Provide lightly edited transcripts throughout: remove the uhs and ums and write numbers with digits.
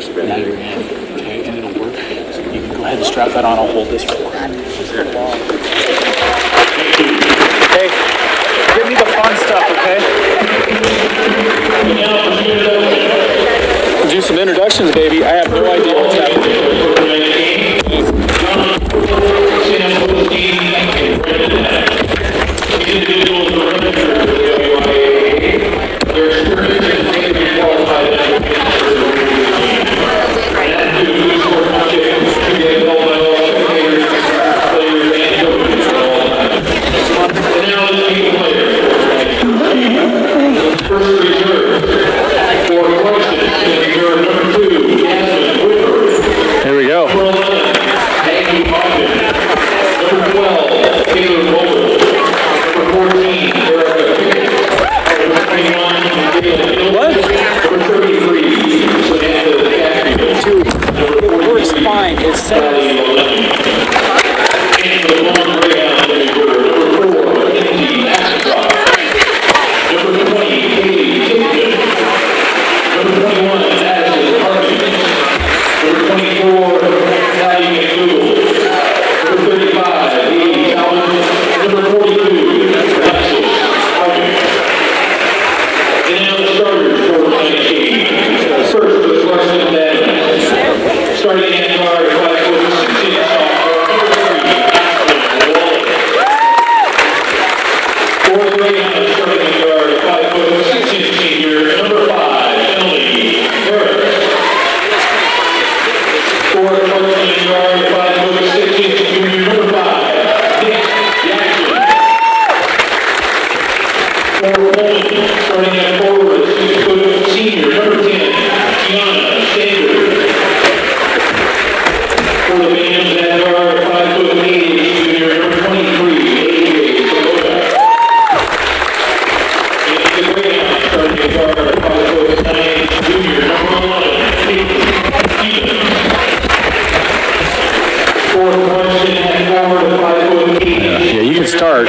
spin out of your hand. Okay, and it'll work. So you can go ahead and strap that on. I'll hold this real quick. Okay, give me the fun stuff, okay? Do some introductions, baby. I have no idea what's happening. Here we go. What? Dude, it works fine. It's set. Yeah, you can start.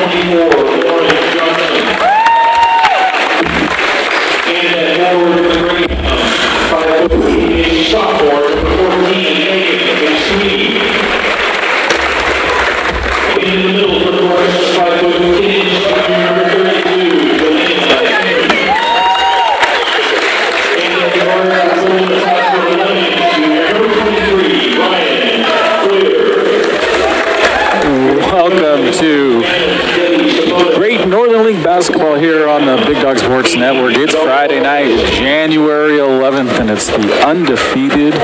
Welcome to Great Northern League basketball here on the Big Dog Sports Network. It's Friday night, January 11th, and it's the undefeated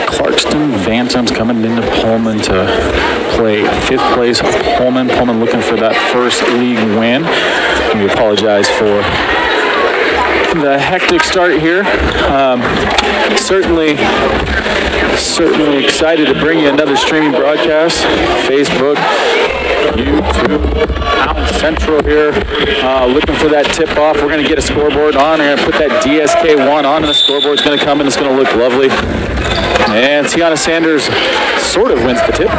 Clarkston Bantams coming into Pullman to play 5th place Pullman. Pullman looking for that first league win. We apologize for the hectic start here. Certainly excited to bring you another streaming broadcast. Facebook, YouTube, Mountain Central here. Looking for that tip-off. We're going to get a scoreboard on. We're going to put that DSK1 on, and the scoreboard's going to come, and it's going to look lovely. And Tiana Sanders sort of wins the tip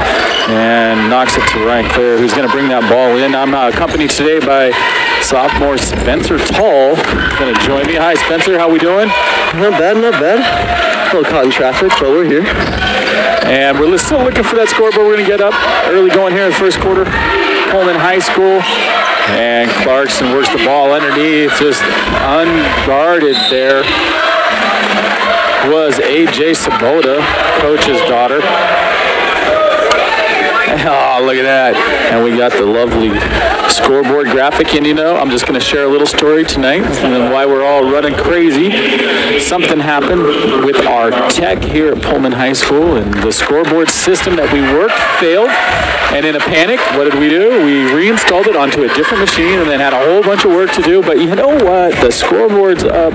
and knocks it to Ryan Clare, who's going to bring that ball in. I'm accompanied today by sophomore Spencer Tall, going to join me. Hi, Spencer. How we doing? Not bad, not bad. A little caught in traffic, but we're here. And we're still looking for that scoreboard. We're going to get up early going here in the first quarter. Pullman High School. And Clarkson works the ball underneath, just unguarded there. Was A.J. Sabota, coach's daughter. Oh, look at that. And we got the lovely scoreboard graphic. And you know, I'm just going to share a little story tonight and why we're all running crazy. Something happened with our tech here at Pullman High School, and the scoreboard system that we worked failed. And in a panic, what did? We reinstalled it onto a different machine and then had a whole bunch of work to do. But you know what? The scoreboard's up.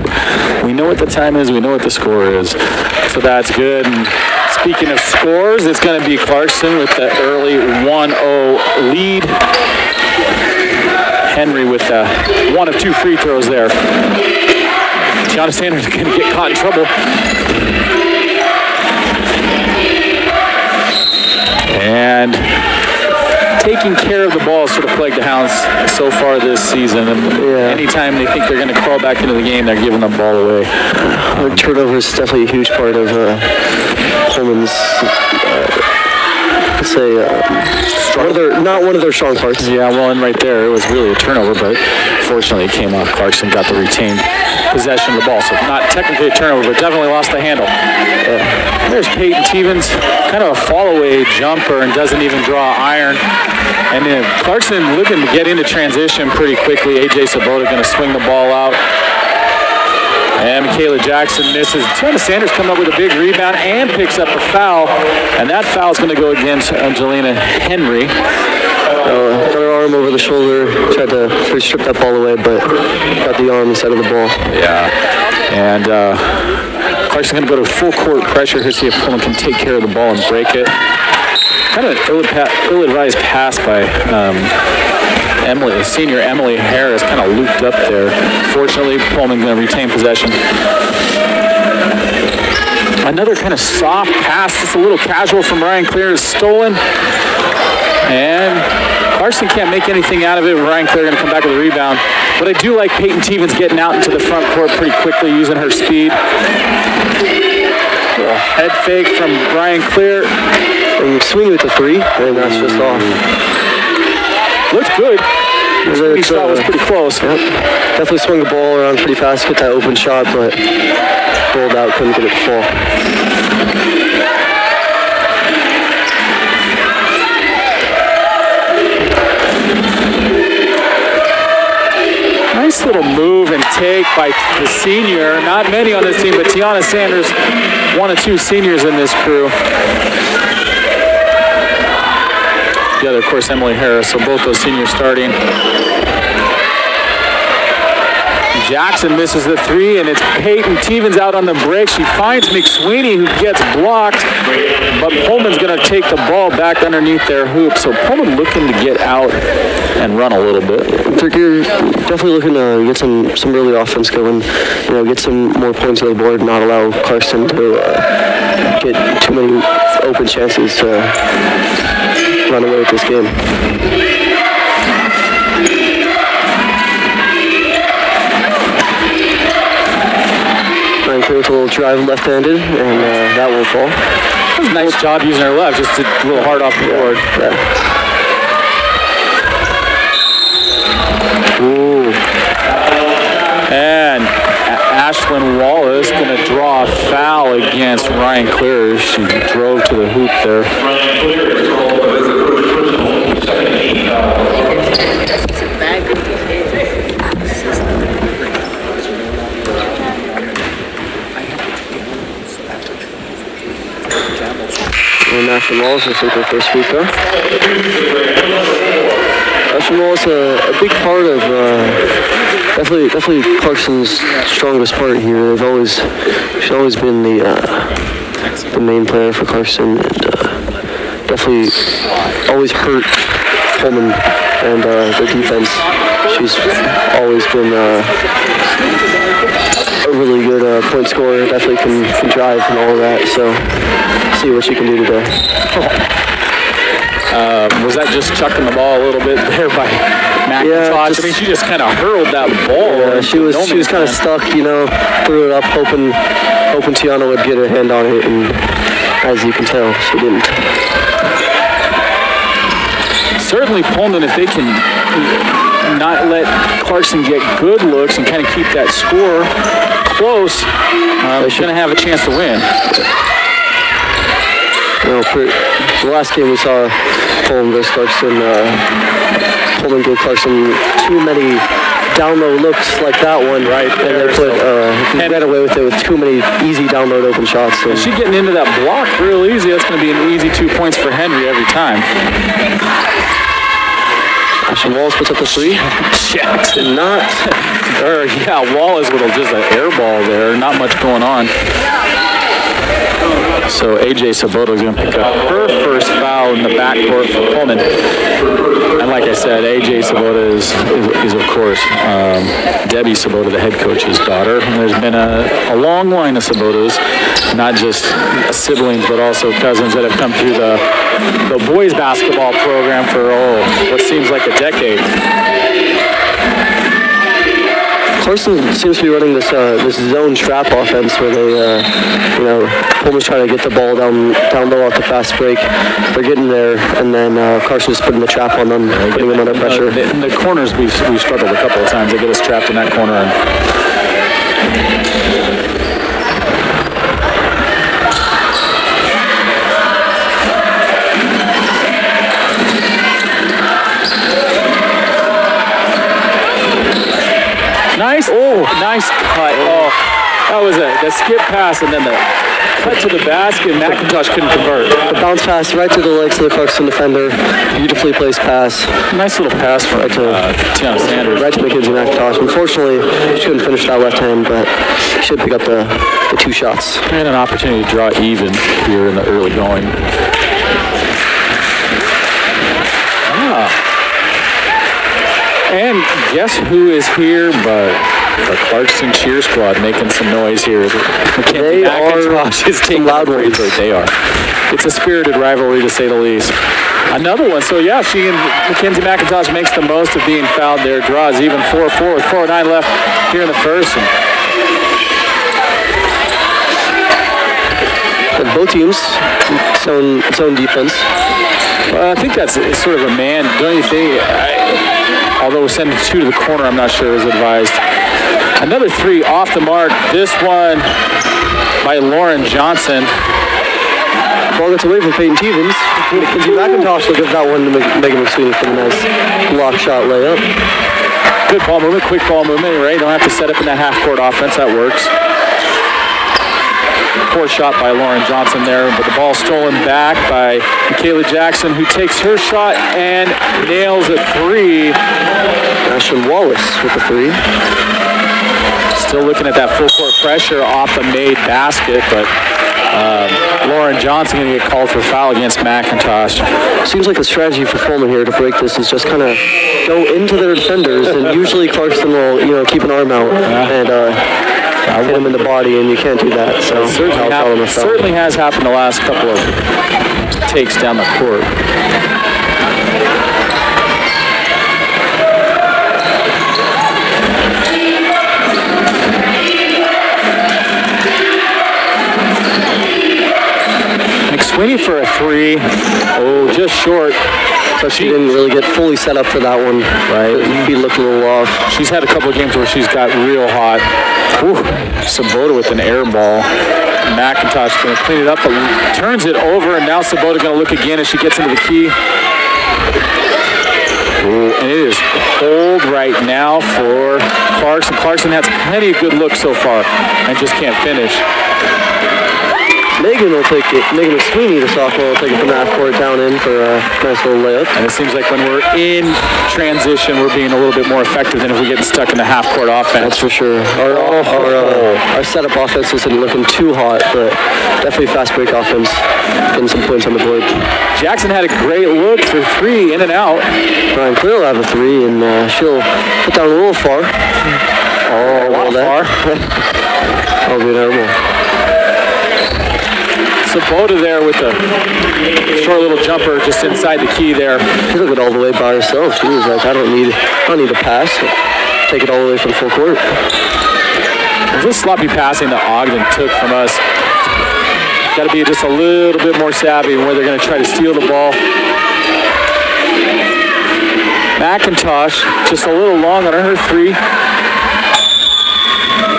We know what the time is. We know what the score is. So that's good. And speaking of scores, it's going to be Clarkson with the early 1-0 lead. Henry with one of two free throws there. Tiana Sanders is going to get caught in trouble. And take taking care of the ball sort of plagued the Hounds so far this season. And anytime they think they're going to crawl back into the game, they're giving the ball away. Turnover is definitely a huge part of Pullman's, let's say, not one of their strong parts. Yeah, well, and right there, it was really a turnover, but fortunately it came off. Clarkson got the retained possession of the ball, so not technically a turnover, but definitely lost the handle. There's Peyton Stevens, kind of a fall-away jumper and doesn't even draw iron. And then Clarkson looking to get into transition pretty quickly. A.J. Sabota going to swing the ball out. And Michaela Jackson misses. Tiana Sanders coming up with a big rebound and picks up a foul. And that foul is going to go against Angelina Henry. Got her arm over the shoulder, tried to strip that ball away, but got the arm instead of the ball. Yeah. And Clarkson going to go to full court pressure here, see if Pullman can take care of the ball and break it. Kind of an ill-advised pass by senior Emily Harris, kind of looped up there. Fortunately, Pullman going to retain possession. Another kind of soft pass, just a little casual from Ryan Clear, is stolen. And Clarkson can't make anything out of it. Ryan Clear going to come back with a rebound. But I do like Peyton Stevens getting out into the front court pretty quickly, using her speed. A head fake from Ryan Clear. And swinging with the three, and that's just off. Looks good. The shot was pretty close. Yep. Definitely swung the ball around pretty fast, get that open shot, but rolled out, couldn't get it to fall. Nice little move and take by the senior. Not many on this team, but Tiana Sanders, one of two seniors in this crew. The other, of course, Emily Harris, so both those seniors starting. Jackson misses the three, and it's Peyton Stevens out on the break. She finds McSweeney, who gets blocked, but Pullman's going to take the ball back underneath their hoop. So Pullman looking to get out and run a little bit. They're definitely looking to get some early offense going, get some more points on the board, not allow Clarkson to get too many open chances to run away with this game. Ryan Clear with a little drive left-handed, and that won't fall. That was a nice job using her left, just a little hard off the board. Yeah. Ooh. And Ashlyn Wallace going to draw a foul against Ryan Clear. She drove to the hoop there. And Ashlyn Wallace will take her first free throw. Ashlyn Wallace, a big part of definitely Clarkson's strongest part here. She's always been the main player for Clarkson, and definitely always hurt Pullman and their defense. She's always been a really good point scorer. Definitely can drive and all of that. So see what she can do today. Was that just chucking the ball a little bit there by McIntosh? I mean, she just kind of hurled that ball. Yeah, she was kind of stuck, threw it up, hoping Tiana would get her hand on it, and as you can tell, she didn't. Certainly Pullman, if they can not let Clarkson get good looks and kind of keep that score close, they're going to have a chance to win. The last game we saw Pullman versus Clarkson, Pullman gave Clarkson too many down-low looks like that one. Right. And they ran away with it with too many easy down-low open shots. And she's getting into that block real easy. That's going to be an easy 2 points for Henry every time. Ashlyn Wallace puts up the three. Jackson not. Wallace with just an air ball there. Not much going on. So AJ Sabota is going to pick up her first foul in the backcourt for Pullman. And like I said, AJ Sabota is of course, Debbie Sabota, the head coach's daughter. And there's been a long line of Sabotas, not just siblings, but also cousins that have come through the boys basketball program for, what seems like a decade. Carson seems to be running this zone trap offense where they, Pullman's trying to get the ball down low off the fast break. They're getting there, and then Carson's putting the trap on them, putting them under pressure. In the corners, we've struggled a couple of times. They get us trapped in that corner. Nice cut. Oh, that was the skip pass and then the cut to the basket. McIntosh couldn't convert. The bounce pass right to the legs of the Clarkson defender. Beautifully placed pass. Nice little pass for Tiana Sanders. Right to Mackenzie McIntosh. Unfortunately, she couldn't finish that left hand, but she should pick up the 2 shots. And an opportunity to draw even here in the early going. And guess who is here but the Clarkson cheer squad making some noise here. They are some loud ones. They are. It's a spirited rivalry, to say the least. Another one. So, yeah, she and Mackenzie McIntosh makes the most of being fouled there. Draws even 4-4 with 4:09 left here in the first. And both teams, its own defense. Well, I think that's sort of a man, don't you think? Although sending 2 to the corner, I'm not sure is advised. Another 3 off the mark. This one by Lauren Johnson. Ball gets away from Peyton Stevens. Mackenzie McIntosh will give that one to Megan McSweeney for the nice block shot layup. Good ball movement, quick ball movement, right? You don't have to set up in that half-court offense. That works. Poor shot by Lauren Johnson there, but the ball stolen back by Michaela Jackson, who takes her shot and nails a 3. Ashlyn Wallace with the 3. Still looking at that full court pressure off the made basket, but Lauren Johnson going to get called for foul against McIntosh. Seems like the strategy for Pullman here to break this is just kind of go into their defenders, and usually Clarkson will, keep an arm out and hit him in the body, and you can't do that. So certainly has happened the last couple of takes down the court. McSweeney for a 3. Oh, just short. So she didn't really get fully set up for that one. Right. Feet looked a little off. She's had a couple of games where she's got real hot. Ooh, Sabota with an air ball. McIntosh going to clean it up, but turns it over, and now Sabota going to look again as she gets into the key. Ooh, and it is cold right now for Clarkson. Clarkson has plenty of good looks so far and just can't finish. Megan will take it. Megan McSweeney, the sophomore, will take it from the half court down in for a nice little layup. And it seems like when we're in transition, we're being a little bit more effective than if we're getting stuck in the half court offense. That's for sure. Our setup offense isn't looking too hot, but definitely fast break offense, getting some points on the board. Jackson had a great look for 3 in and out. Ryan Clear will have a 3, and she'll put down a little far. A lot far. That'll be an air ball. Sabota there with a short little jumper just inside the key there. She took it all the way by herself. She was like, I don't need a pass. Take it all the way from full court. This sloppy passing that Ogden took from us. Got to be just a little bit more savvy in where they're going to try to steal the ball. McIntosh just a little long on her 3.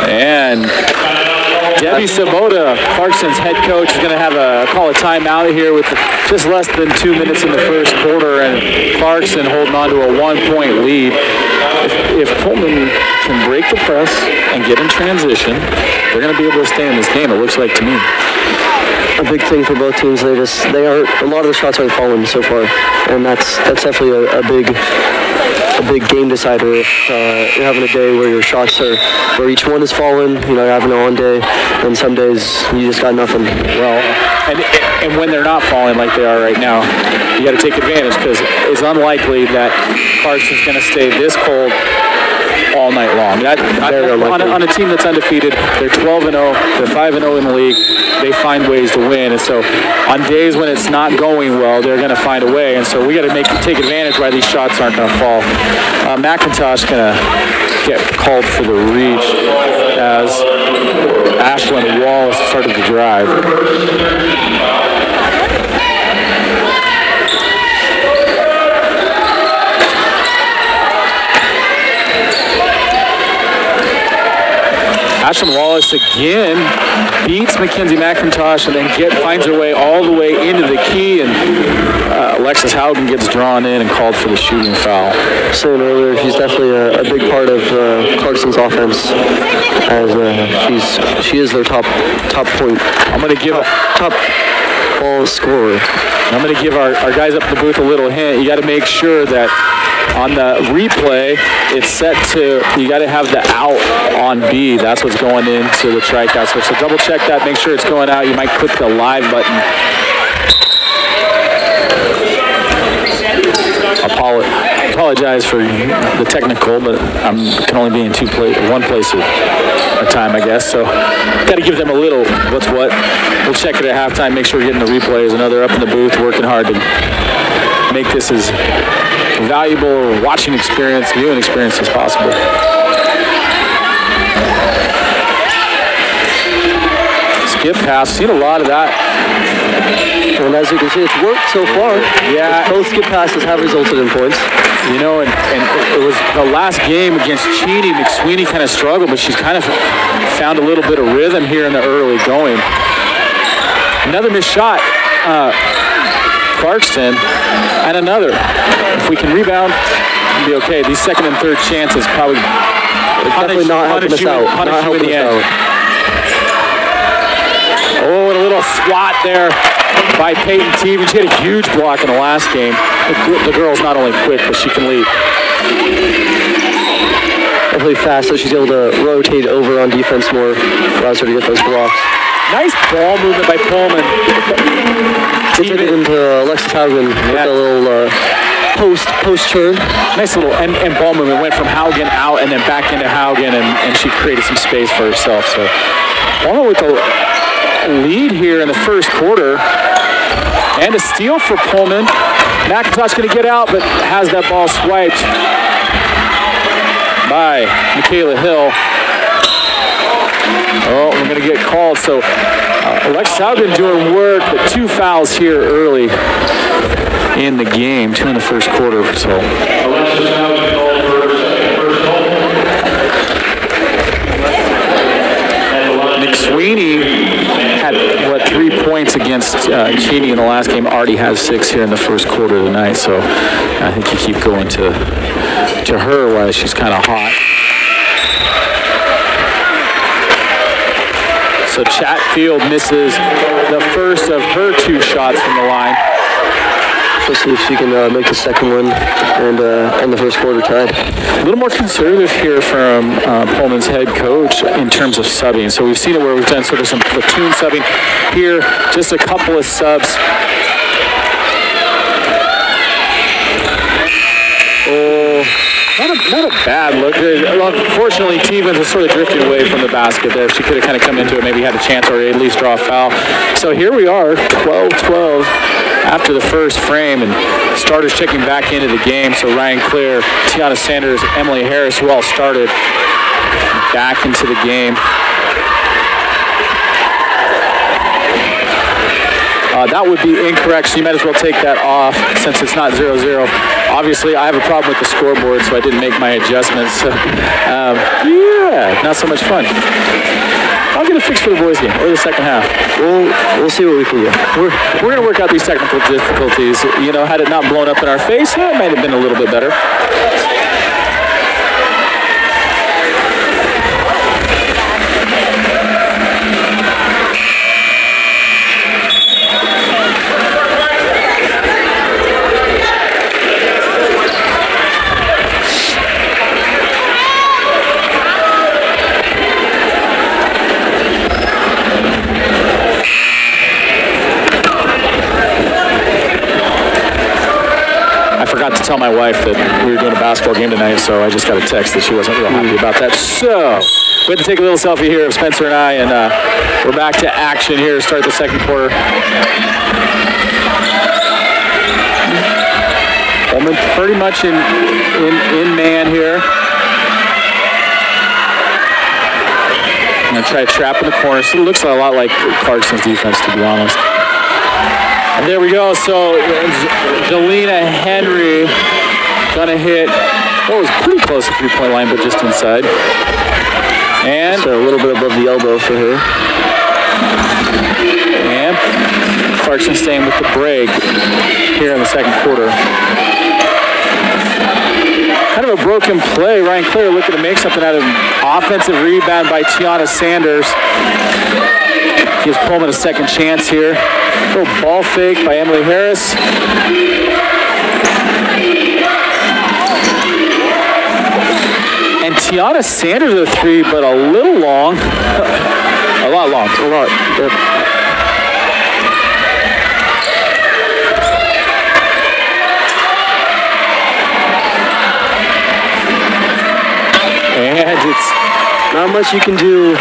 And Debbie Sabota, Clarkson's head coach, is going to have call a timeout here with just less than 2 minutes in the first quarter, and Clarkson holding on to a 1-point lead. If Pullman can break the press and get in transition, they're going to be able to stay in this game, it looks like to me. A big thing for both teams. A lot of the shots aren't falling so far, and that's definitely a big game decider if you're having a day where your shots are, where each one is falling, you know, you're having an on day, and some days you just got nothing. Well, and when they're not falling like they are right now, you got to take advantage because it's unlikely that Carson's going to stay this cold all night long. On a team that's undefeated, they're 12-0, they're 5-0 in the league. They find ways to win, and so on days when it's not going well, they're going to find a way. And so we got to take advantage why these shots aren't going to fall. McIntosh going to get called for the reach as Ashlyn Wallace started to drive. Ashlyn Wallace again beats Mackenzie McIntosh and then finds her way all the way into the key, and Alexis Haugen gets drawn in and called for the shooting foul. Saying earlier, she's definitely a big part of Clarkson's offense, as she is their top point. I'm going to give top ball scorer. I'm going to give our guys up in the booth a little hint. You got to make sure that on the replay, it's set to, you got to have the out on B. That's what's going into the strikeout switch. So double check that, make sure it's going out. You might click the live button. Apologize for the technical, but I can only be in one place at a time, I guess. So got to give them a little what's what. We'll check it at halftime, make sure we're getting the replays. Another up in the booth, working hard to make this as valuable viewing experience as possible. Skip pass, seen a lot of that. And as you can see, it's worked so far. Yeah. Both skip passes have resulted in points. You know, and it was the last game against Cheney. McSweeney kind of struggled, but she's kind of found a little bit of rhythm here in the early going. Another missed shot. Clarkson, and another. If we can rebound, it'll be okay. These second and third chances probably definitely not helping us out. Punish you in the end. Oh, and a little swat there by Peyton Teven. She had a huge block in the last game. The girl's not only quick, but she can lead. Definitely fast, so she's able to rotate over on defense more. Allows her to get those blocks. Nice ball movement by Pullman. Gets it into Alexis Haugen with a little post turn. Nice little and ball movement. Went from Haugen out and then back into Haugen, and she created some space for herself. So Pullman with the lead here in the first quarter. And a steal for Pullman. McIntosh going to get out, but has that ball swiped by Michaela Hill. Oh, we're going to get called. So Alexis Haugen doing work, but 2 fouls here early in the game, 2 in the first quarter. So McSweeney had 3 points against Cheney in the last game. Already has 6 here in the first quarter tonight. So I think you keep going to her while she's kind of hot. So Chatfield misses the first of her 2 shots from the line. Let's see if she can make the second one and end the first quarter tied. A little more conservative here from Pullman's head coach in terms of subbing. So we've seen it where we've done sort of some platoon subbing. Here, just a couple of subs. Oh, not a bad look. Unfortunately, Tevens is sort of drifting away from the basket there. She could have kind of come into it, maybe had a chance or at least draw a foul. So here we are, 12-12 after the first frame, and starters checking back into the game. So Ryan Clear, Tiana Sanders, Emily Harris, who all started, back into the game. That would be incorrect, so you might as well take that off since it's not 0-0. Obviously, I have a problem with the scoreboard, so I didn't make my adjustments. So, yeah, not so much fun. I'll get a fix for the boys game, or the second half. We'll see what we can do. We're going to work out these technical difficulties. You know, had it not blown up in our face, it might have been a little bit better. tell my wife that we were doing a basketball game tonight, so I just got a text that she wasn't real happy about that. So we had to take a little selfie here of Spencer and I, and we're back to action here to start the second quarter. Pullman pretty much in man here. I'm going to try a trap in the corner. So it looks a lot like Clarkson's defense, to be honest. And there we go. So Jelena Henry going to hit, well, it was pretty close to three-point line, but just inside. And so a little bit above the elbow for her. And Clarkson staying with the break here in the second quarter. Kind of a broken play. Ryan Clare looking to make something out of an offensive rebound by Tiana Sanders. Gives Pullman a second chance here. Little ball fake by Emily Harris. And Tiana Sanders with a three, but a little long. A lot long. A lot. Yep. And it's not much you can do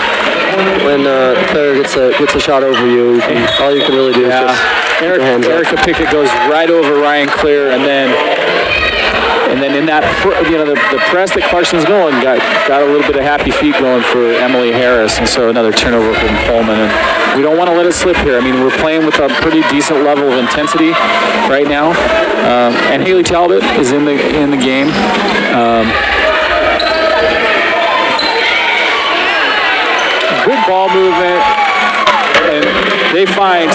when the player gets a shot over you. All you can really do is just Erica Pickett goes right over Ryan Clare, and then in that, the press that Clarkson's going got a little bit of happy feet going for Emily Harris, and so another turnover from Pullman. And we don't want to let it slip here. I mean, we're playing with a pretty decent level of intensity right now, and Haley Talbot is in the game. Good ball movement, and they find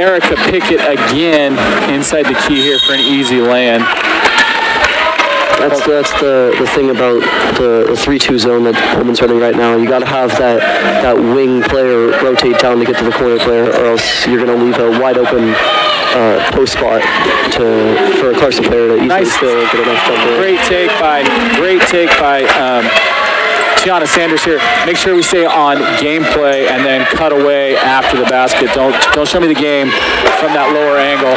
Erica Pickett again inside the key here for an easy land. That's the thing about the 3-2 zone that Pullman's running right now. You got to have that wing player rotate down to get to the corner player, or else you're going to leave a wide open post spot for a Clarkson player to easily still get a nice jump in. Great take by Tiana Sanders here. Make sure we stay on gameplay and then cut away after the basket. Don't show me the game from that lower angle.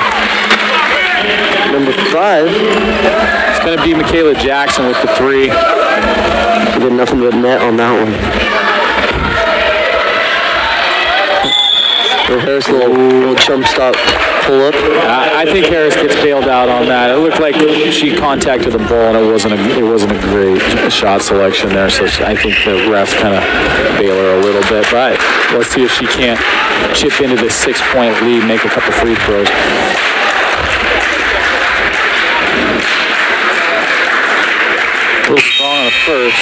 Number 5. It's going to be Michaela Jackson with the three. She did nothing but net on that one. Harris, little jump stop pull up. I think Harris gets bailed out on that. It looked like she contacted the ball, and it wasn't a great shot selection there. So I think the refs kind of bail her a little bit. But let's see if she can't chip into this 6-point lead, make a couple free throws. A little strong on the first.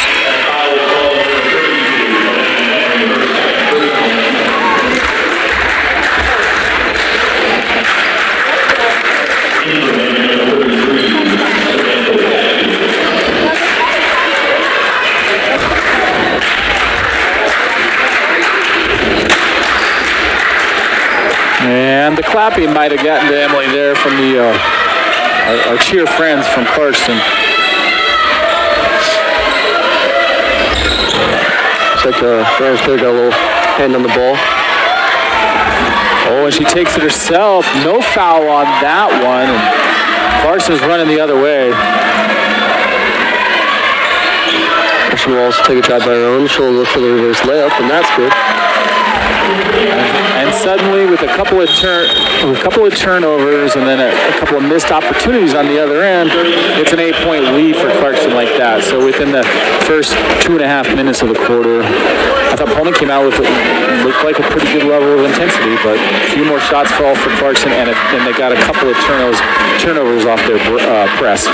And the clapping might have gotten to Emily there from our cheer friends from Clarkson. It's like Ryan Clare got a little hand on the ball. Oh, and she takes it herself. No foul on that one. And Clarkson's running the other way. She will also take a drive by her own. She'll look for the reverse layup, and that's good. And suddenly, with a couple of turnovers and then a couple of missed opportunities on the other end, it's an 8-point lead for Clarkson like that. So within the first 2.5 minutes of the quarter, I thought Pullman came out with what looked like a pretty good level of intensity, but a few more shots fall for Clarkson, and they got a couple of turnovers off their press.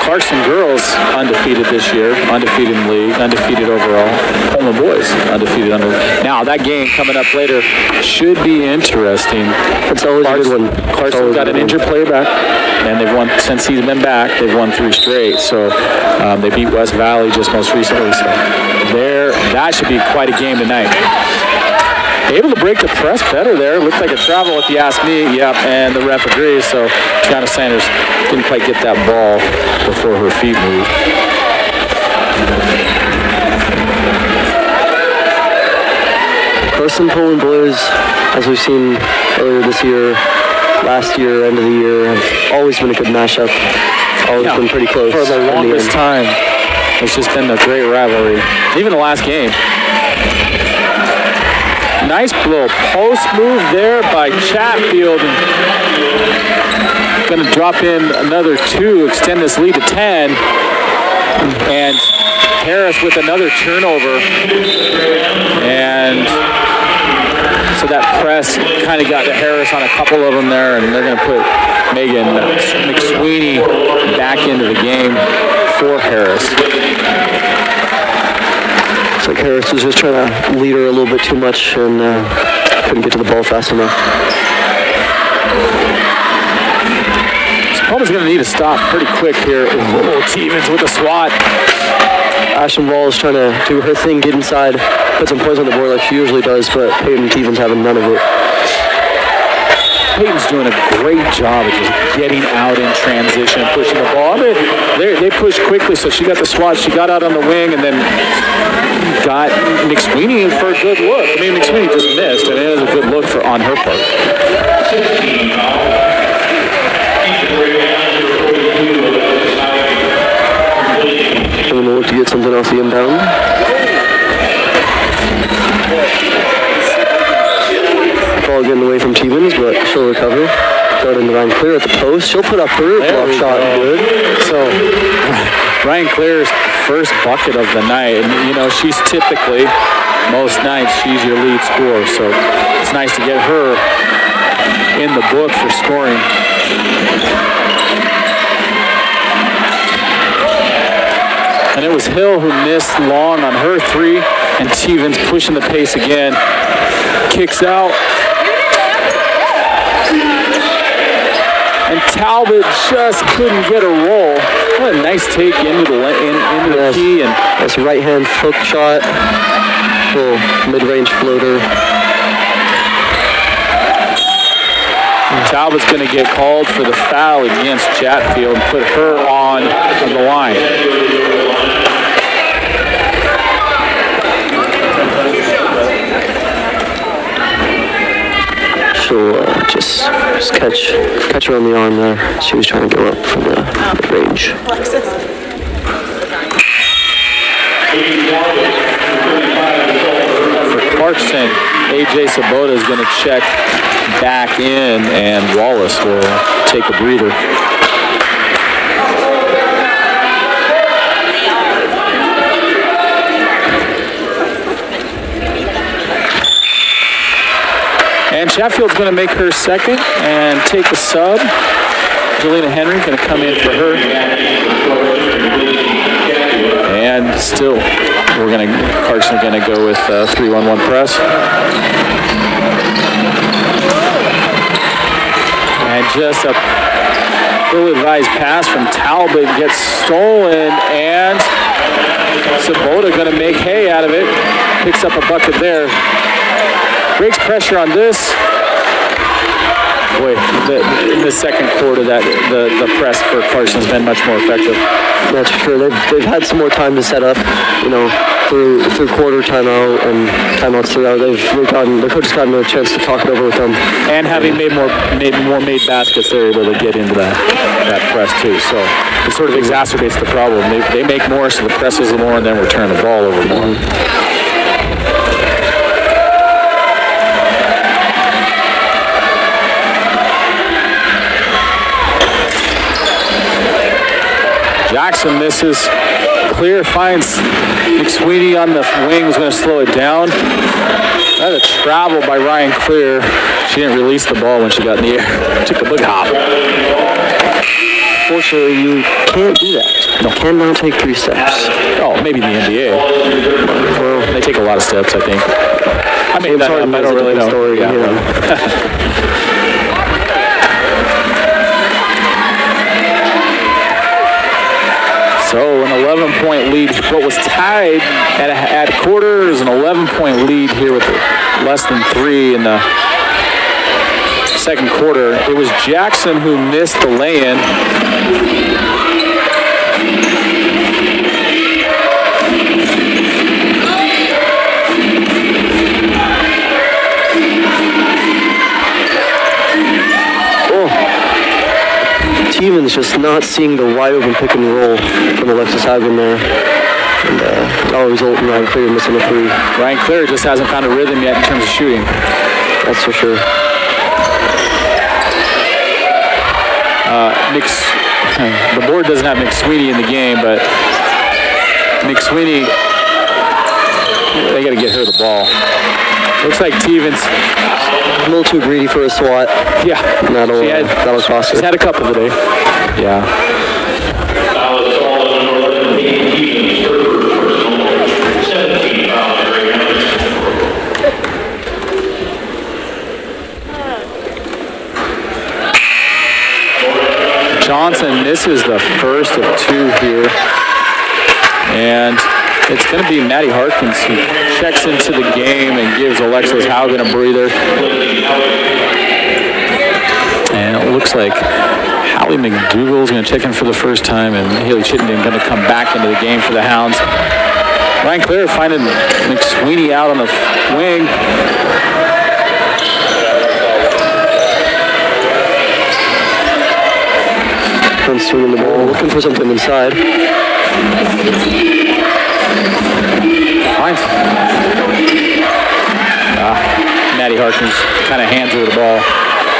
Clarkson girls undefeated this year, undefeated in league, undefeated overall. Pullman boys undefeated under. Now that game coming up later should be interesting. It's always a good one. Clarkson's got an injured player back, and they've won since he's been back. They've won 3 straight. So they beat West Valley just most recently. So that should be quite a game tonight. able to break the press better there. Looked like a travel if you ask me. Yep, and the ref agrees. So Tiana Sanders didn't quite get that ball before her feet moved. Carson Poland boys, as we've seen earlier this year, last year, end of the year, have always been a good matchup. Always been pretty close. For the longest time, it's just been a great rivalry. Even the last game. Nice little post move there by Chatfield. Going to drop in another 2, extend this lead to 10. And Harris with another turnover. And so that press kind of got to Harris on a couple of them there, and they're going to put Megan McSweeney back into the game for Harris. Looks like Harris was just trying to lead her a little bit too much and couldn't get to the ball fast enough. Poland's going to need to stop pretty quick here. Stevens with a swat. Ashton Wall is trying to do her thing, get inside, put some points on the board like she usually does, but Peyton Stevens having none of it. Peyton's doing a great job of just getting out in transition and pushing the ball. They pushed quickly, so she got the swat. She got out on the wing and then got McSweeney for a good look. I mean, McSweeney just missed, and it was a good look on her part. I'm going to look to get something off the inbound. Ball getting away from Stevens, but she'll recover. Throw it into Ryan Clear at the post. She'll put up her block shot. Good. So Ryan Clear's first bucket of the night, and you know she's typically most nights she's your lead scorer. So it's nice to get her in the book for scoring. And it was Hill who missed long on her 3, and Stevens pushing the pace again. Kicks out. And Talbot just couldn't get a roll. What a nice take into the key. And that's a right-hand hook shot. Little mid-range floater. Talbot's going to get called for the foul against Chatfield and put her on the line. She'll just catch her on the arm there. She was trying to go up from the range. For Clarkson, AJ Sabota is going to check back in, and Wallace will take a breather. And Chatfield's going to make her second and take a sub. Jelena Henry going to come in for her. And still, Clarkson's going to go with 3-1-1 press. And just a ill-advised pass from Talbot gets stolen, and Sabota going to make hay out of it. Picks up a bucket there. Breaks pressure on this. Boy, in the second quarter, the press for Clarkson's been much more effective. That's for sure. They've had some more time to set up, you know, through quarter timeout and timeouts throughout. The coach has gotten a chance to talk it over with them. And having made more baskets, they're able to get into that press too. So it sort of exacerbates the problem. They make more, so the press is more, and then we're turning the ball over more. Jackson misses. Clear finds McSweeney on the wing. Was going to slow it down. That's a travel by Ryan Clear. She didn't release the ball when she got in the air. Took a big hop. Fortunately, you can't do that. You cannot take 3 steps. Oh, maybe in the NBA. Well, they take a lot of steps, I think. I mean, I don't really know. Story, yeah. So an 11-point lead. What was tied at quarter is an 11-point lead here with less than 3 in the second quarter. It was Jackson who missed the lay-in. Stevens just not seeing the wide open pick and roll from Alexis Hagen there. And that'll result in Ryan Clear missing a 3. Ryan Clear just hasn't found a rhythm yet in terms of shooting. That's for sure. The board doesn't have McSweeney in the game, but McSweeney, they got to get her the ball. Looks like Stevens a little too greedy for a swat. Yeah, that'll cost her. She's had a couple today. Yeah. Johnson misses the first of 2 here. And it's going to be Maddie Harkins who checks into the game and gives Alexis Haugen a breather. And it looks like Hallie McDougall is going to check in for the first time, and Haley Chittenden going to come back into the game for the Hounds. Ryan Clare finding McSweeney out on the wing. Swinging the ball, looking for something inside. Fine. Maddie Harkins kind of hands her the ball.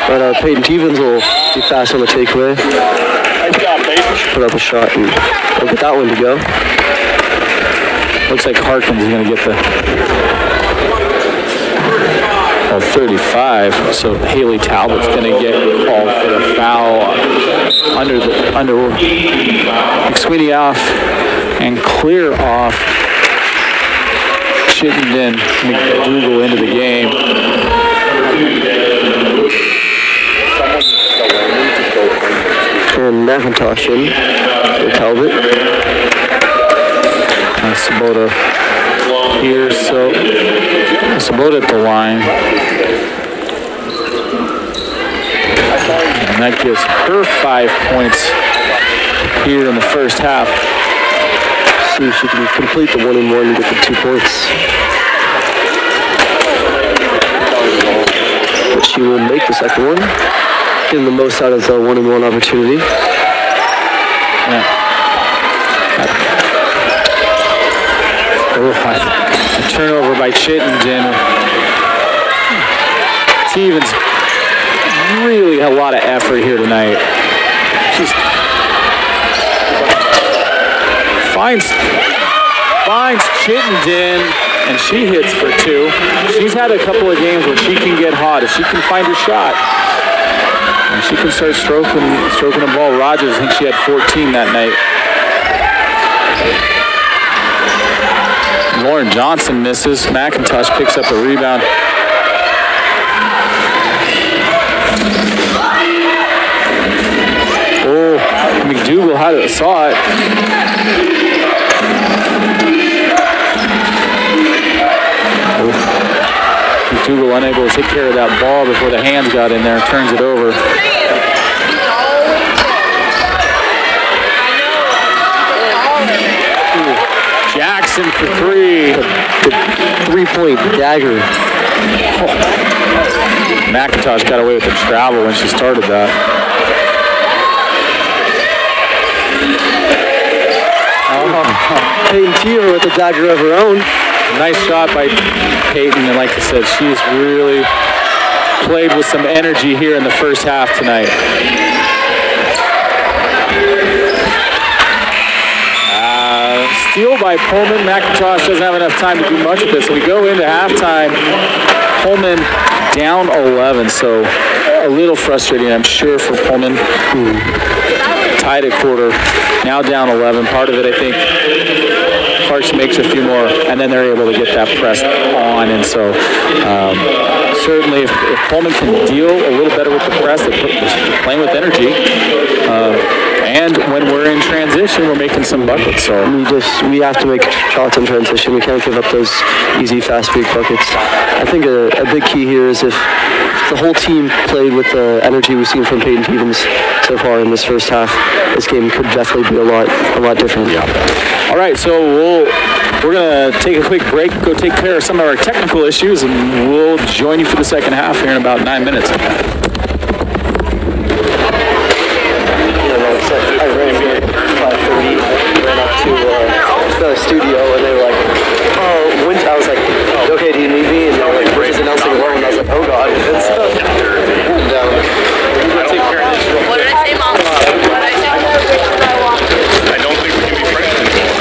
But Peyton Stevens will be fast on the takeaway. Put up a shot and we'll get that one to go. Looks like Harkins is going to get the 35. So Haley Talbot's going to get called for the foul under McSweeney off and Clear off. Chittenden McDougall into the game. And McIntosh in for Talbot. Sabota here, so Sabota at the line. And that gives her 5 points here in the first half. See if she can complete the 1-and-1 and get the 2 points. But she will make the second one, getting the most out of the 1-and-1 opportunity. Yeah. A turnover by Chittenden. Stevens really had a lot of effort here tonight. She's finds Chittenden, and she hits for 2. She's had a couple of games where she can get hot. If she can find her shot, and she can start stroking the ball. Rogers, I think she had 14 that night. Lauren Johnson misses. McIntosh picks up a rebound. Oh, McDougall saw it. McDougall unable to take care of that ball before the hands got in there, turns it over. Jackson for 3. The 3-point dagger. Oh. McIntosh got away with the travel when she started that. Peyton Teever with a dagger of her own. Nice shot by Peyton, and like I said, she's really played with some energy here in the first half tonight. Steal by Pullman. McIntosh doesn't have enough time to do much of this. So we go into halftime. Pullman down 11, so a little frustrating, I'm sure, for Pullman. Tied at quarter, now down 11. Part of it, I think, Parks makes a few more, and then they're able to get that press on. And so certainly if Pullman can deal a little better with the press, they're playing with energy. And when we're in transition, we're making some buckets. So we have to make shots in transition. We can't give up those easy, fast break buckets. I think a big key here is if the whole team played with the energy we've seen from Peyton Stevens so far in this first half, this game could definitely be a lot different. Yeah. All right, so we're going to take a quick break, go take care of some of our technical issues, and we'll join you for the second half here in about 9 minutes. I ran here at 5:30, ran up to the studio, and they were like, oh, when? I was like, okay, do you need me? And they were like, we're just announcing a loan. And I was like, oh god. And what did I say, Mom? What did I say? I don't think we can be friends anymore.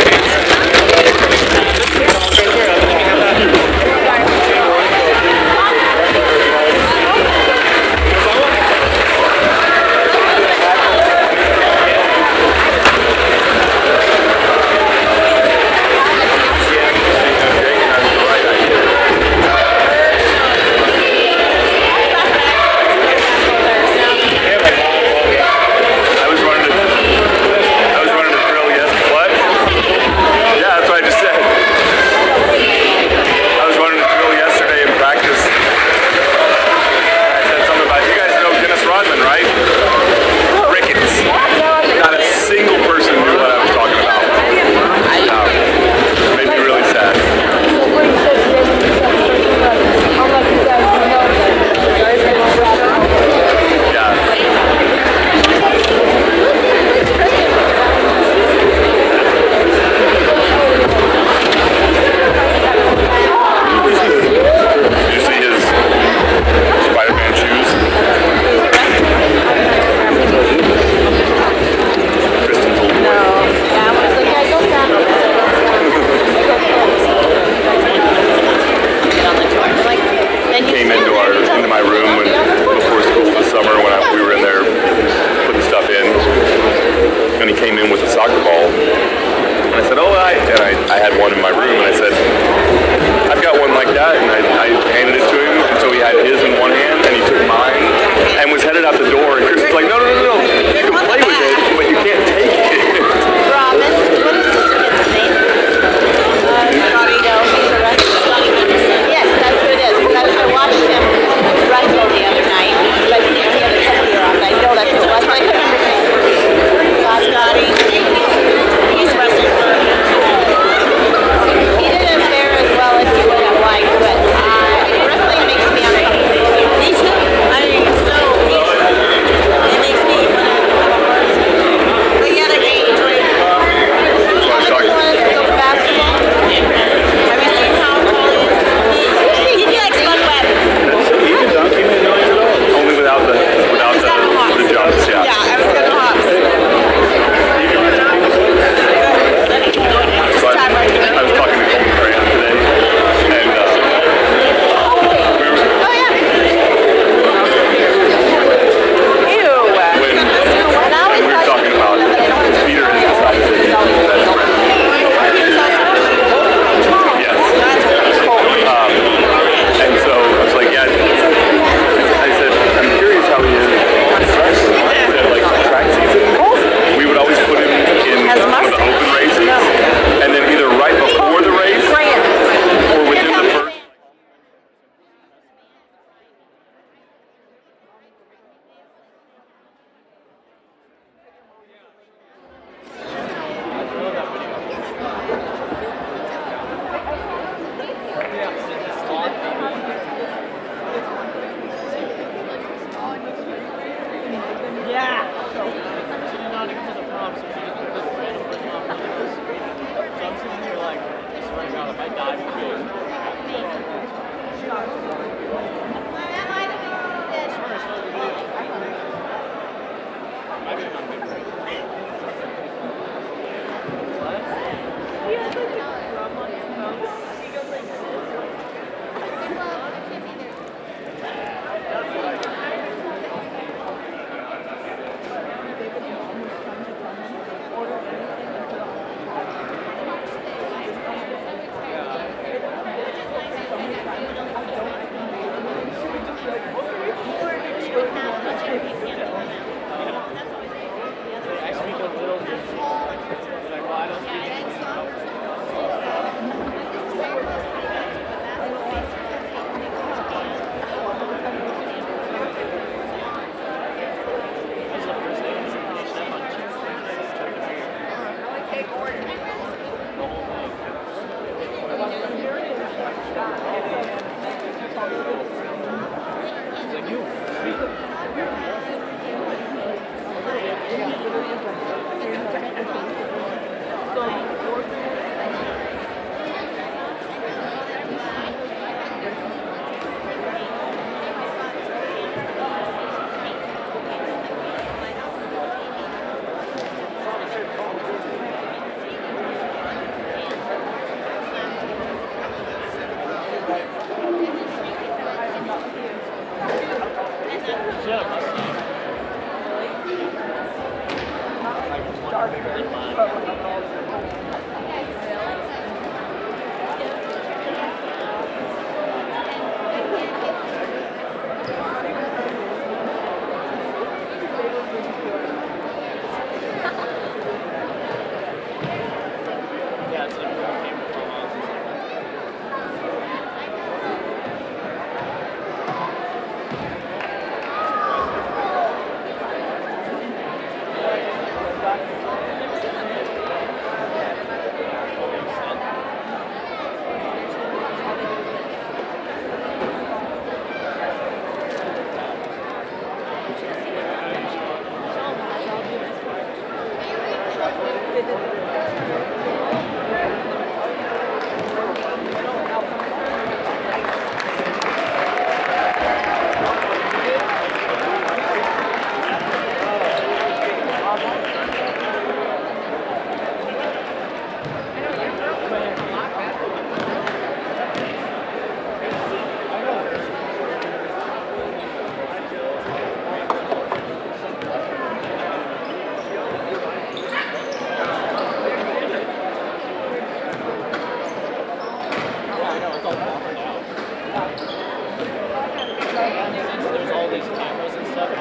There's all these cameras and stuff.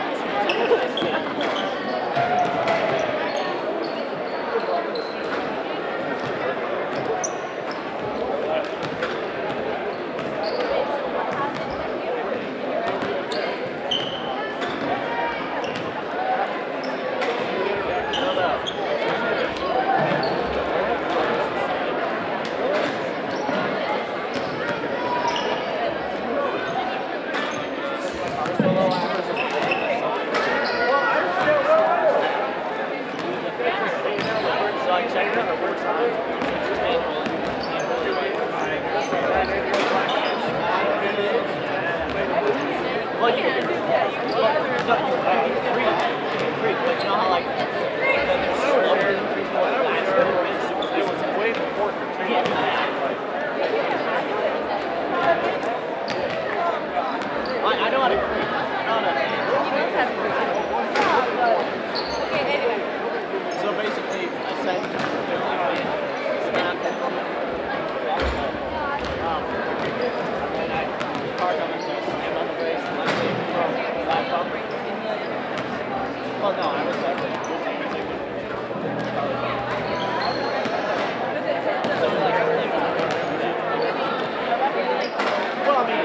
I know how to creep. So basically, I said, snap it. And I park on the slam on the brakes and let it from the laptop. Well, no, I was well, I mean,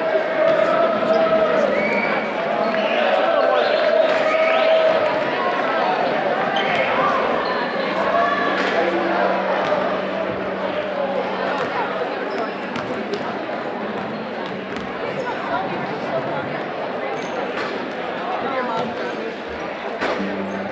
Your mom.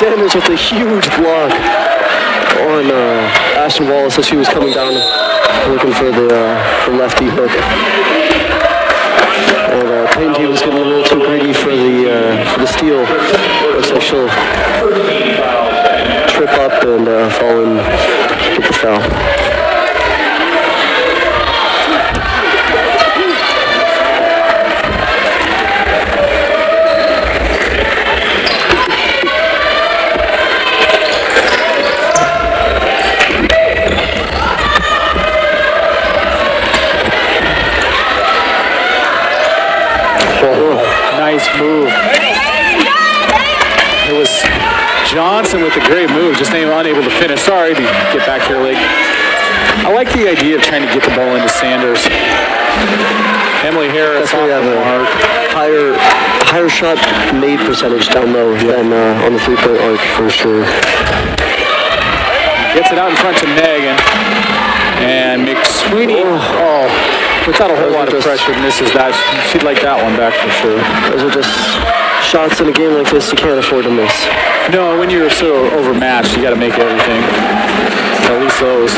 Sanders with a huge block on Ashton Wallace as she was coming down looking for the lefty hook. And Painty was getting a little too greedy for the steal. Looks like she'll trip up and fall and get the foul. Nice move. It was Johnson with a great move, just unable to finish. Sorry to get back here late. I like the idea of trying to get the ball into Sanders. Emily Harris off the mark. Higher shot made percentage down low than on the three-point arc for sure. Gets it out in front to Megan. And McSweeney, without a whole lot of pressure, misses that. She'd like that one back for sure. Those are just shots in a game like this you can't afford to miss. No, when you're so overmatched, you got to make everything. At least those.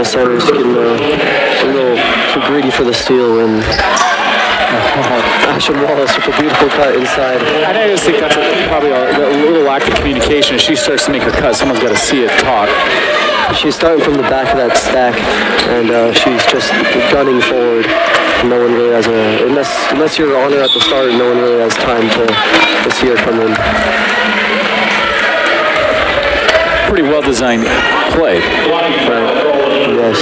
Sanders getting a little too greedy for the steal, and Ashton Wallace with a beautiful cut inside. I just think that's probably a little lack of communication. As she starts to make her cut, someone's got to see it talk. She's starting from the back of that stack, and she's just gunning forward. No one really has unless you're on her at the start, no one really has time to see her come in. Pretty well designed play. Yes.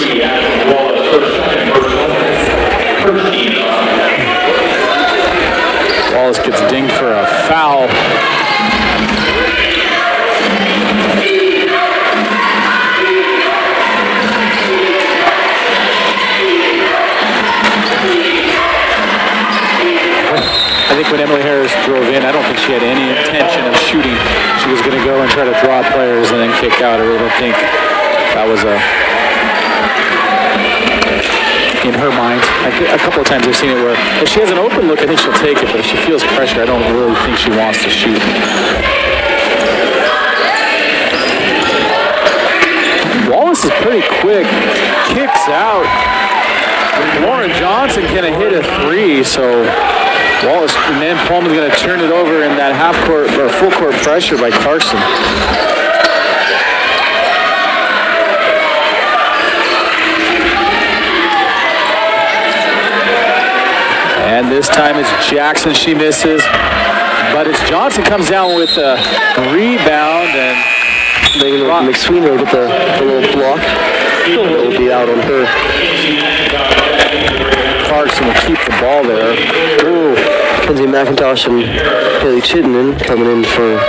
Wallace gets dinged for a foul. I think when Emily Harris drove in, I don't think she had any intention of shooting. She was going to go and try to draw players and then kick out. I really don't think that was in her mind. A couple of times I've seen it where if she has an open look, I think she'll take it, but if she feels pressure, I don't really think she wants to shoot. Wallace is pretty quick. Kicks out. Lauren Johnson can hit a three, so Wallace, and then Pullman's going to turn it over in that half court or full court pressure by Carson. And this time it's Jackson, she misses. But it's Johnson comes down with a rebound, and McSweeney will get the little block. It'll be out on her. Clarkson will keep the ball there. Ooh. Kenzie McIntosh and Haley Chittenden coming in for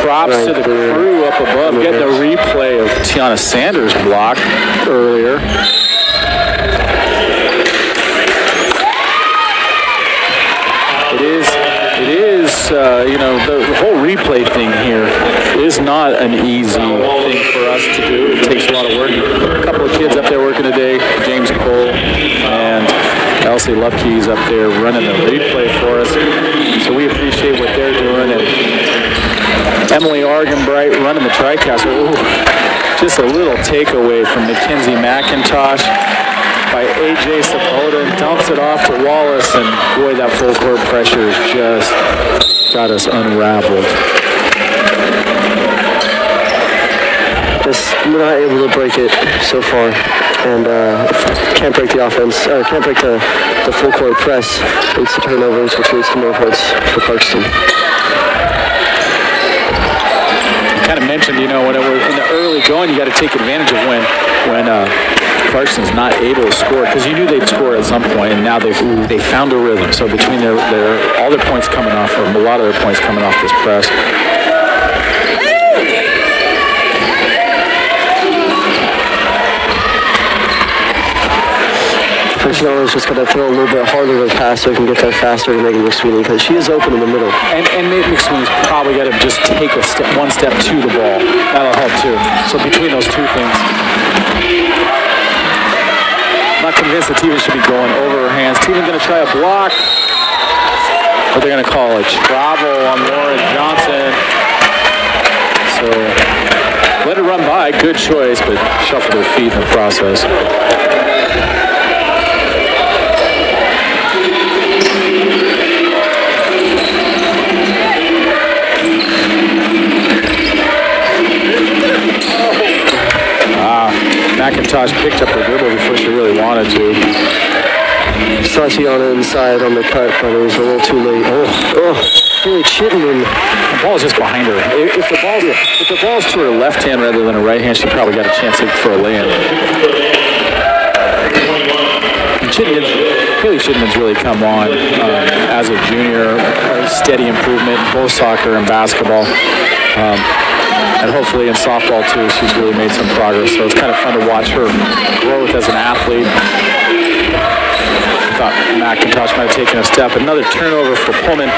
props to the crew up above. Getting a replay of Tiana Sanders' block earlier. It is, the whole replay thing here is not an easy thing for us to do. It takes a lot of work. A couple of kids up there working today, James Cole and Elsie Lupke's up there running the replay for us. So we appreciate what they're doing. And Emily Argenbright running the TriCast. Ooh, just a little takeaway from Mackenzie McIntosh by A.J. Sabota, and dumps it off to Wallace, and boy, that full court pressure has just got us unraveled. Just not able to break it so far, and can't break the offense, can't break the full court press. Leads to turnovers, which leads to more points for Clarkston. Kind of mentioned, when it was in the early going, you got to take advantage of when Clarkston's not able to score, because you knew they'd score at some point, and now they found a rhythm. So between all their points coming off, or a lot of their points coming off this press. For Tiana's just got to throw a little bit harder of a pass so he can get there faster to Megan McSweeney because she is open in the middle. And Megan McSweeney's probably got to just take one step to the ball. That'll help too. So between those two things. Not convinced that Teven should be going over her hands. Teven's going to try a block. But they're going to call a travel on Lauren Johnson. So let her run by. Good choice, but shuffled her feet in the process. McIntosh picked up her dribble before she really wanted to. Saw Tiana inside on the cut, but it was a little too late. Haley Chittenden. The ball's just behind her. If the ball's to her left hand rather than her right hand, she probably got a chance for a lay-in. Haley Chittenden's really come on as a junior. A steady improvement in both soccer and basketball. And hopefully in softball too, she's really made some progress. So it's kind of fun to watch her growth as an athlete. I thought McIntosh might have taken a step. Another turnover for Pullman.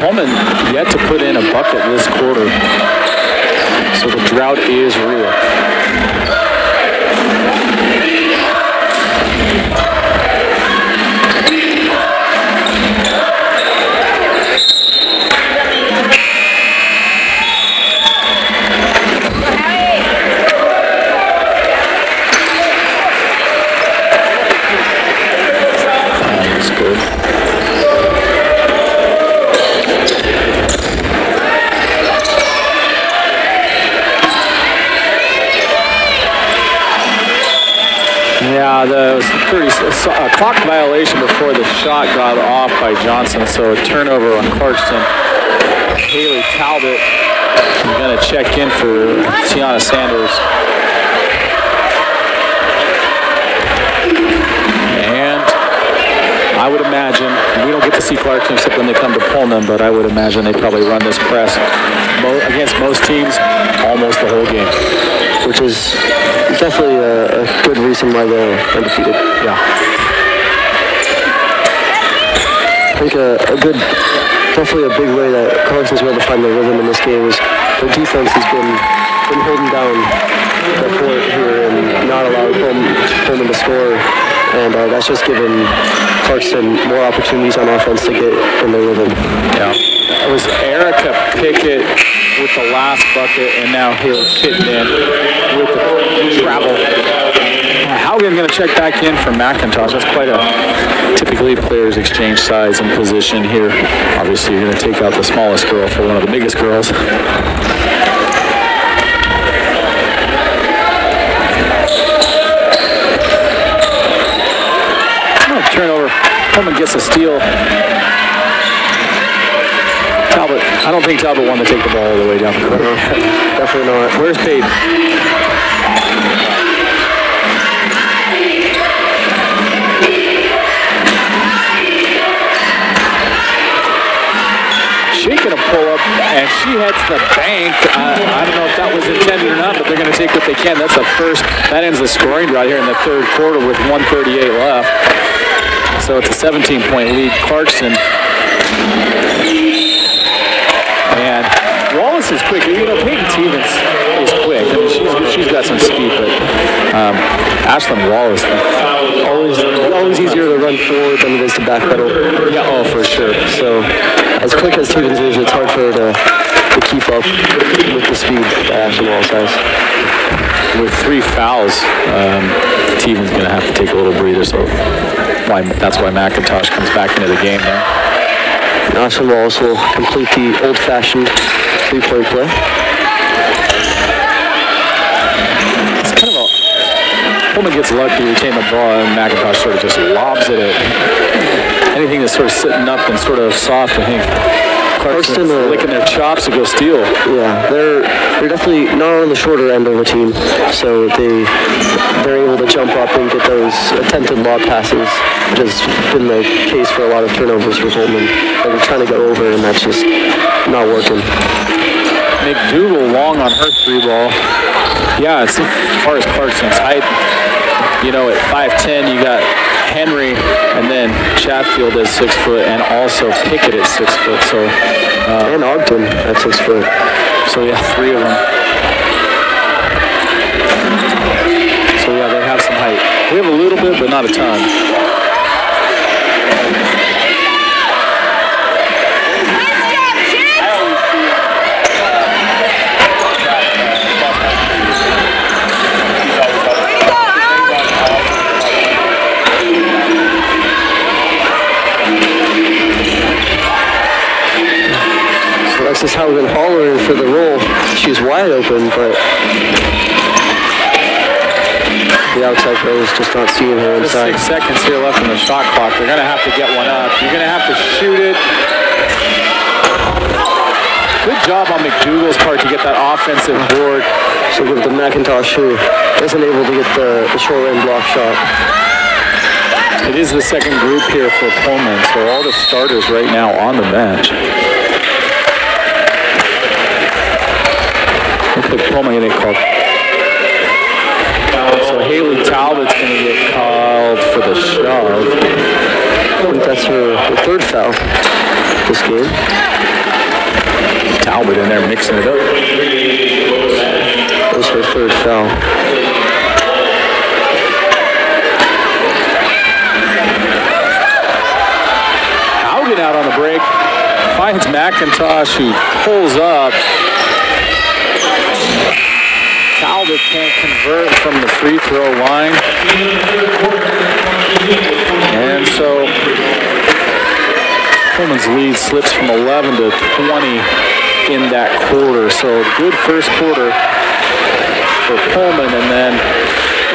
Pullman yet to put in a bucket this quarter. So the drought is real. Yeah, the 30 clock violation before the shot got off by Johnson, so a turnover on Clarkston. Haley Talbot is going to check in for Tiana Sanders. And I would imagine, we don't get to see Clarkston except when they come to Pullman, but I would imagine they probably run this press against most teams almost the whole game. Which is definitely a good reason why they're undefeated. Yeah. I think definitely a big way that Clarkson's been able to find their rhythm in this game is their defense has been holding down the fort here and not allowing Pullman to score. And that's just given Clarkston more opportunities on offense to get in their rhythm. Yeah. It was Erica Pickett with the last bucket, and now Haley Chittenden with the travel. Haugen going to check back in for McIntosh. That's quite a typically players exchange size and position here. Obviously, you're going to take out the smallest girl for one of the biggest girls. Turnover. Pullman gets a steal. Talbot, I don't think Talbot wanted to take the ball all the way down the court. Definitely not. Where's Payton? She going to pull up, and she hits the bank. I don't know if that was intended or not, but they're going to take what they can. That's the first. That ends the scoring right here in the third quarter with 1:38 left. So it's a 17-point lead. Clarkston. And Wallace is quick. You know, Peyton Stevens is quick. I mean, she's got some speed, but Ashlyn Wallace. Always easier to run forward than it is to backpedal. Yeah, oh, for sure. So as quick as Stevens is, it's hard for her to keep up with the speed that Ashlyn Wallace has. With 3 fouls, Stevens going to have to take a little breather, so that's why McIntosh comes back into the game now. Ashlyn Wallace will complete the old-fashioned 3-point play. It's kind of a... Pullman gets lucky to retain the ball, and McIntosh sort of just lobs it at anything that's sort of sitting up and sort of soft, I think. Clarkston licking their chops to go steal. Yeah, they're definitely not on the shorter end of the team, so they're able to jump up and get those attempted lob passes, which has been the case for a lot of turnovers for Pullman. They're trying to go over, and that's just not working. McDougal long on her 3 ball. Yeah, as far as Clarkson's height, you know, at 5'10", you got Henry, and then Chatfield at 6 foot, and also Pickett at 6 foot. So, and Ogden at 6 foot. So yeah, 3 of them. So yeah, they have some height. We have a little bit, but not a ton. Alexis Haugen hollering for the roll. She's wide open, but the outside player is just not seeing her inside. 6 seconds here left on the shot clock. They're going to have to get one up. You're going to have to shoot it. Good job on McDougal's part to get that offensive board. So give the McIntosh, who isn't able to get the short end block shot. It is the second group here for Pullman, so all the starters right now on the bench. Looks like Pullman getting called. So Haley Talbot's going to get called for the shove. I think that's her 3rd foul this game. Talbot in there mixing it up. That's her 3rd foul. Haugen out on the break. Finds McIntosh, who pulls up. Talbot can't convert from the free throw line. And so Pullman's lead slips from 11 to 20 in that quarter. So good first quarter for Pullman, and then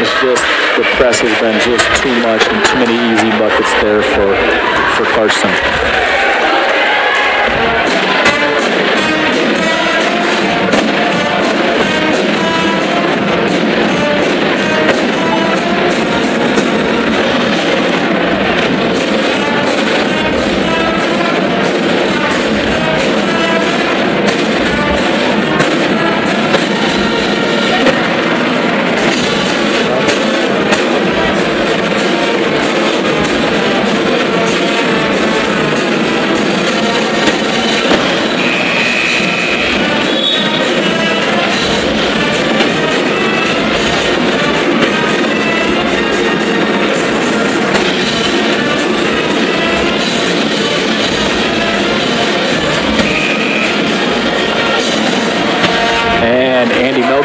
it's just the press has been just too much and too many easy buckets there for Clarkson.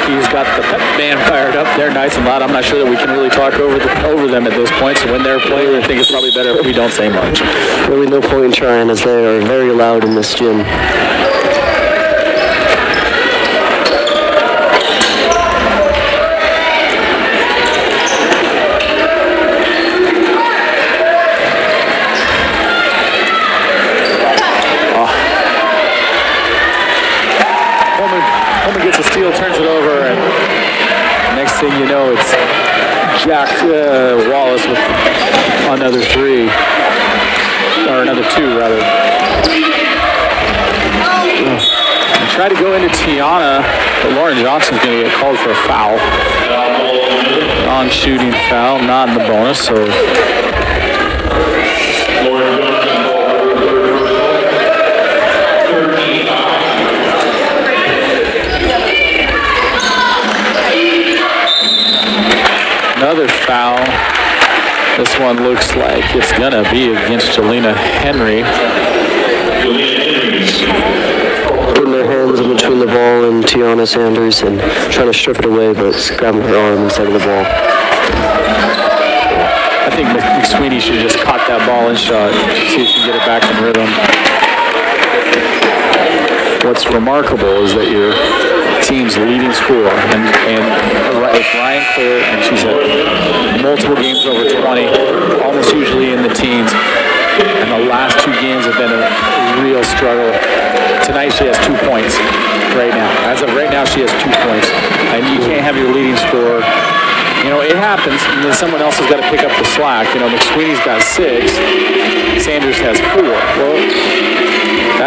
He's got the pep band fired up there nice and loud. I'm not sure that we can really talk over them at this point. So when they're playing, I think it's probably better if we don't say much. Really no point in trying, as they are very loud in this gym. Pullman gets a steal, turns it over, and next thing you know, it's Jack Wallace with another 3, or another 2 rather. And try to go into Tiana, but Lauren Johnson's going to get called for a foul. Non-shooting foul, not in the bonus, so. Another foul. This one looks like it's going to be against Jelena Henry. Putting their hands in between the ball and Tiana Sanders and trying to strip it away, but it's grabbing her arm instead of the ball. I think McSweeney should have just caught that ball and shot. See if you can get it back in rhythm. What's remarkable is that your team's leading scorer, and it's Ryan Clear, and she's had multiple games over 20, almost usually in the teens, and the last 2 games have been a real struggle. Tonight she has 2 points right now. As of right now, she has 2 points, and you can't have your leading scorer. You know, it happens, and then someone else has got to pick up the slack. You know, McSweeney's got 6, Sanders has 4. Well,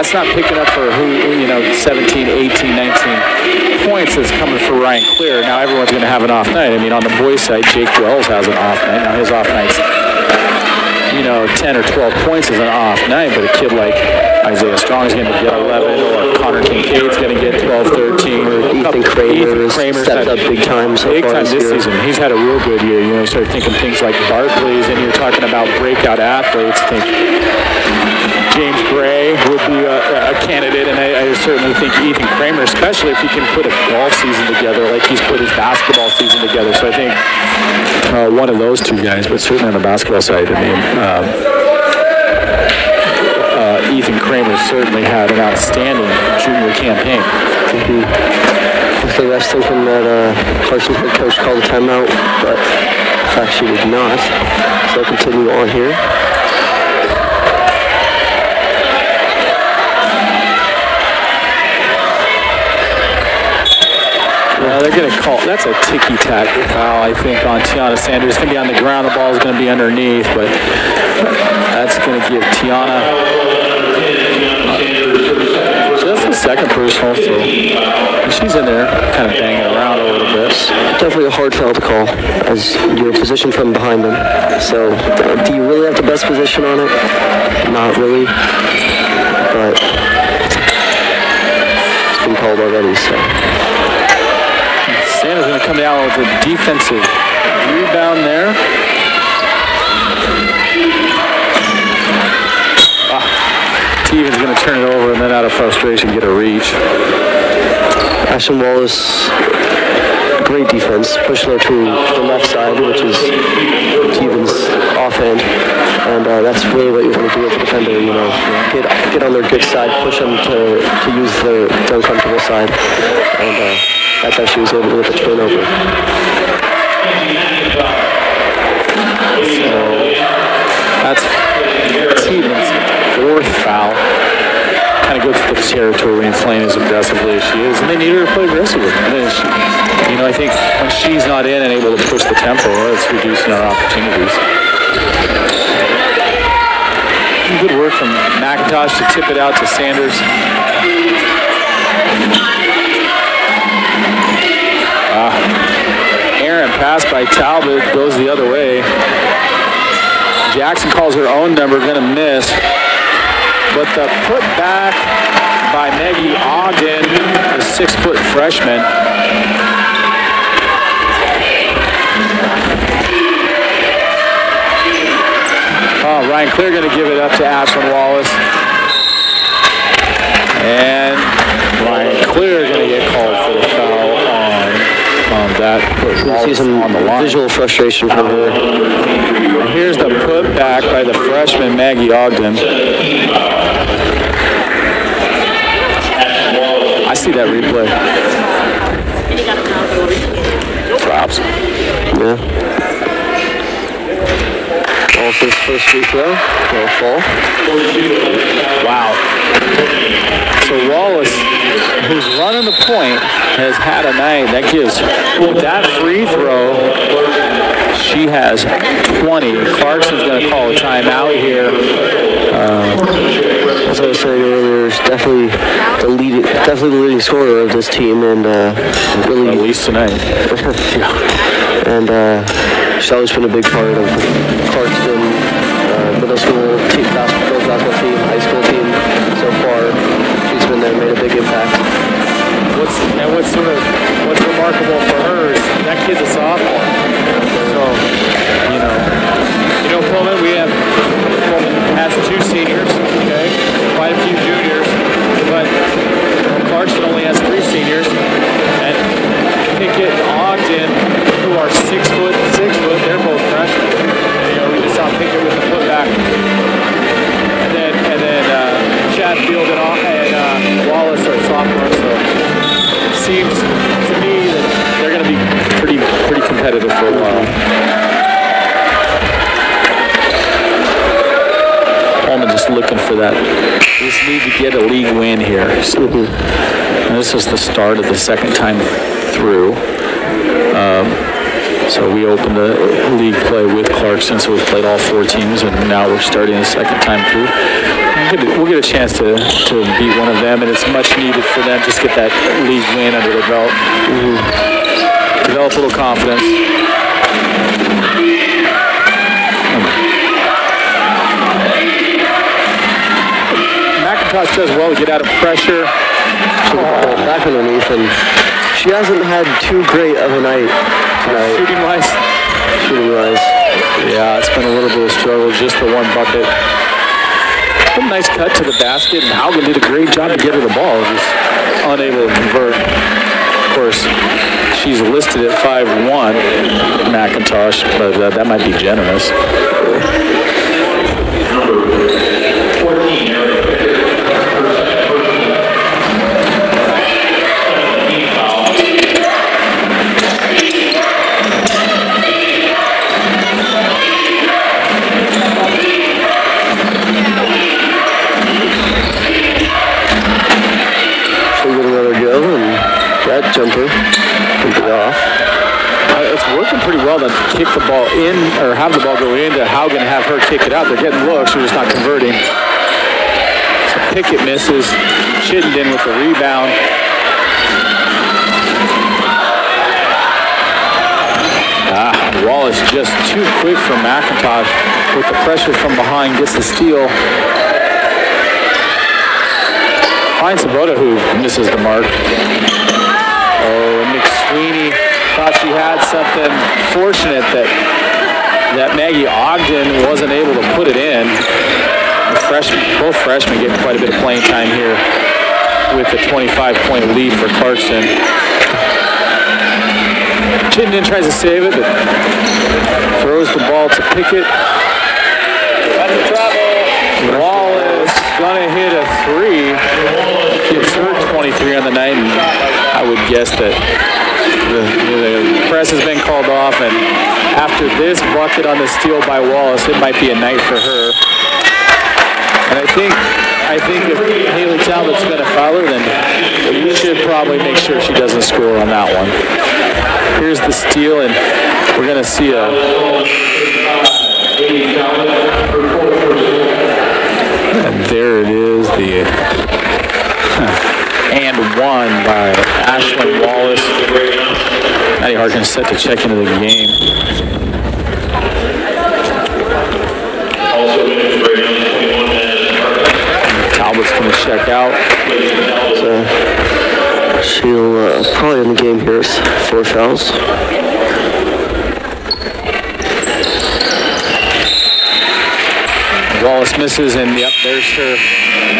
that's not picking up for 17, 18, 19 points that's coming for Ryan Clear. Now everyone's going to have an off night. I mean, on the boys' side, Jake Wells has an off night. Now his off night's 10 or 12 points is an off night, but a kid like Isaiah Strong is going to get 11, or Connor Kincaid's going to get 12, 13. Or Ethan Kramer's stepped up big time so big far time this season. He's had a real good year. You start thinking things like Barclays, and you're talking about breakout athletes. Think James Gray would be a candidate, and I certainly think Ethan Kramer, especially if he can put a golf season together like he's put his basketball season together. So I think one of those two guys, but certainly on the basketball side, I mean, Ethan Kramer certainly had an outstanding junior campaign. The refs thinking that Carson's head coach called a timeout, but in fact she did not. So continue on here. They're going to call, that's a ticky-tack foul, I think, on Tiana Sanders. It's going to be on the ground, the ball is going to be underneath, but that's going to give Tiana just a second personal, so she's in there kind of banging around a little bit. Definitely a hard foul to call, as you're positioned from behind them. So, do you really have the best position on it? Not really, but it's been called already, so. Santa's going to come down with a defensive rebound there. Stevens going to turn it over and then out of frustration get a reach. Ashton Wallace, great defense, pushing her to the left side, which is Stevens' offhand. And that's really what you want to do as a defender, get on their good side, push them to use their uncomfortable side. And that's how she was able to get the turnover. So that's Stevens' fourth foul. Kind of goes to the territory when playing as aggressively as she is, and they need her to play aggressively. And then I think when she's not in and able to push the tempo, it's reducing our opportunities. Good work from McIntosh to tip it out to Sanders. Aaron pass by Talbot, goes the other way. Jackson calls her own number, going to miss. But the put back by Maggie Ogden, the 6-foot freshman. Ryan Clear going to give it up to Ashlyn Wallace. And Ryan Clear going to get called for the foul on that. See some on the line. Visual frustration from her. Here's the putback by the freshman Maggie Ogden. I see that replay. Props. Yeah. Wallace's first free throw. No fall. Wow. So Wallace, who's running the point, has had a night. That gives, with that free throw, she has 20. Clarkson's going to call a timeout here. As I was saying earlier, is definitely the leading scorer of this team, and really, at least tonight. And she's always been a big part of Clarkston middle school team, basketball team, high school team. So far, she's been there, made a big impact. What's remarkable for her is that kid's a sophomore. So, Pullman, Pullman has 2 seniors, okay, quite a few juniors, but Clarkston only has 3 seniors, and Pickett and Ogden, who are 6 foot, they're both freshmen. We just saw Pickett with the putback, and then Chatfield and Wallace are sophomores. So it seems to me that they're going to be pretty competitive for a while. Pullman just looking for that. We just need to get a league win here. So, and this is the start of the second time through. So we opened the league play with Clarkston, so we've played all 4 teams, and now we're starting the second time through. we'll get a chance to beat one of them, and it's much needed for them just to get that league win under their belt. Develop a little confidence. McIntosh does well to get out of pressure. Back underneath, and she hasn't had too great of a night tonight. Shooting-wise? Shooting-wise. Yeah, it's been a little bit of a struggle, just the one bucket. A nice cut to the basket, and Haugen did a great job to get her the ball, just unable to convert. Of course, she's listed at 5'1", McIntosh, but that might be generous. Jumper, keep it off. It's working pretty well to kick the ball in, or have the ball go in to Haugen and have her kick it out. They're getting looks, they're just not converting. So Pickett misses. Chittenden with the rebound. Wallace just too quick for McIntosh with the pressure from behind, gets the steal. Finds Sabota, who misses the mark. Oh, McSweeney thought she had something. Fortunate that Maggie Ogden wasn't able to put it in. Both freshmen get quite a bit of playing time here with the 25-point lead for Clarkson. Chittenden tries to save it, but throws the ball to Pickett. Wallace gonna hit a three. Gets her 23 on the night, and I would guess that the press has been called off, and after this bucket on the steal by Wallace, it might be a night for her. And I think if Haley Talbot's going to foul her, then we should probably make sure she doesn't score on that one. Here's the steal, and we're going to see and there it is, the and one by Ashlyn Wallace. Maddie Harkins set to check into the game. Talbot's going to check out. So she'll probably in the game here is 4 fouls. Wallace misses, and yep, there's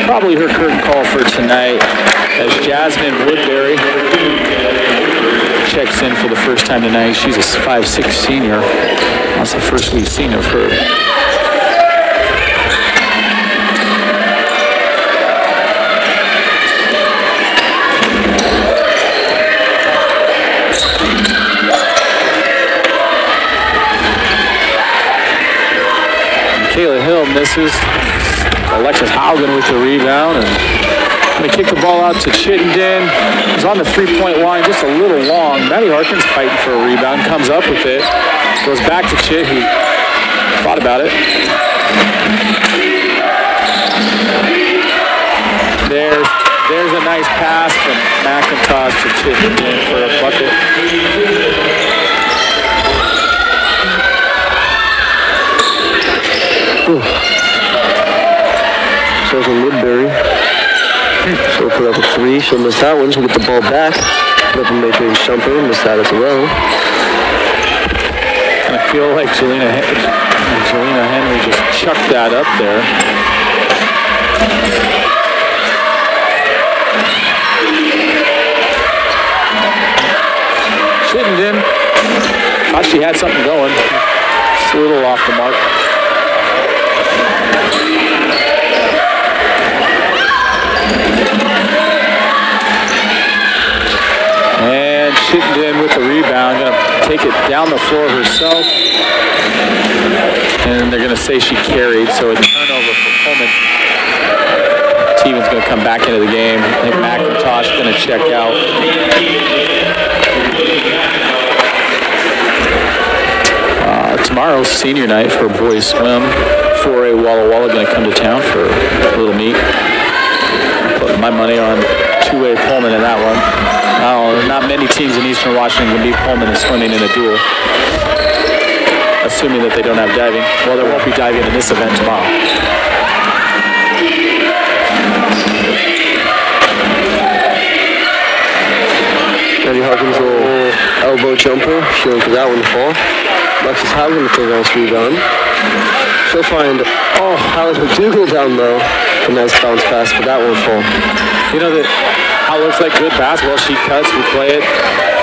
probably her curtain call for tonight as Jasmine Woodbury checks in for the first time tonight. She's a 5'6" senior. That's the first we've seen of her. Kayla Hill misses. Alexis Haugen with the rebound, and going to kick the ball out to Chittenden. He's on the three-point line, just a little long. Maddie Harkins fighting for a rebound, comes up with it, goes back to Chitt, who thought about it. There's a nice pass from McIntosh to Chittenden for a bucket. So from Woodbury. She'll put up a 3. She'll miss that one. She'll get the ball back. Put up a mid-range jumper. Miss that as well. And I feel like Jelena Henry just chucked that up there. Chittenden thought she had something going. Just a little off the mark. And Chittenden with the rebound, going to take it down the floor herself. And they're going to say she carried, so a turnover for Pullman. Teeman's going to come back into the game. I think McIntosh going to check out. tomorrow's senior night for boys swim. 4A Walla Walla going to come to town for a little meet. Put my money on 2A Pullman in that one. Not many teams in Eastern Washington can beat Pullman in swimming in a duel. Assuming that they don't have diving. Well, there won't be diving in this event tomorrow. Maddie Harkins will elbow jumper. She'll get that one fall. Alexis Haugen with a nice rebound. She'll find, Alex McDougal down low. A nice bounce pass, but that won't fall. You know that how it looks like good basketball. She cuts, we play it.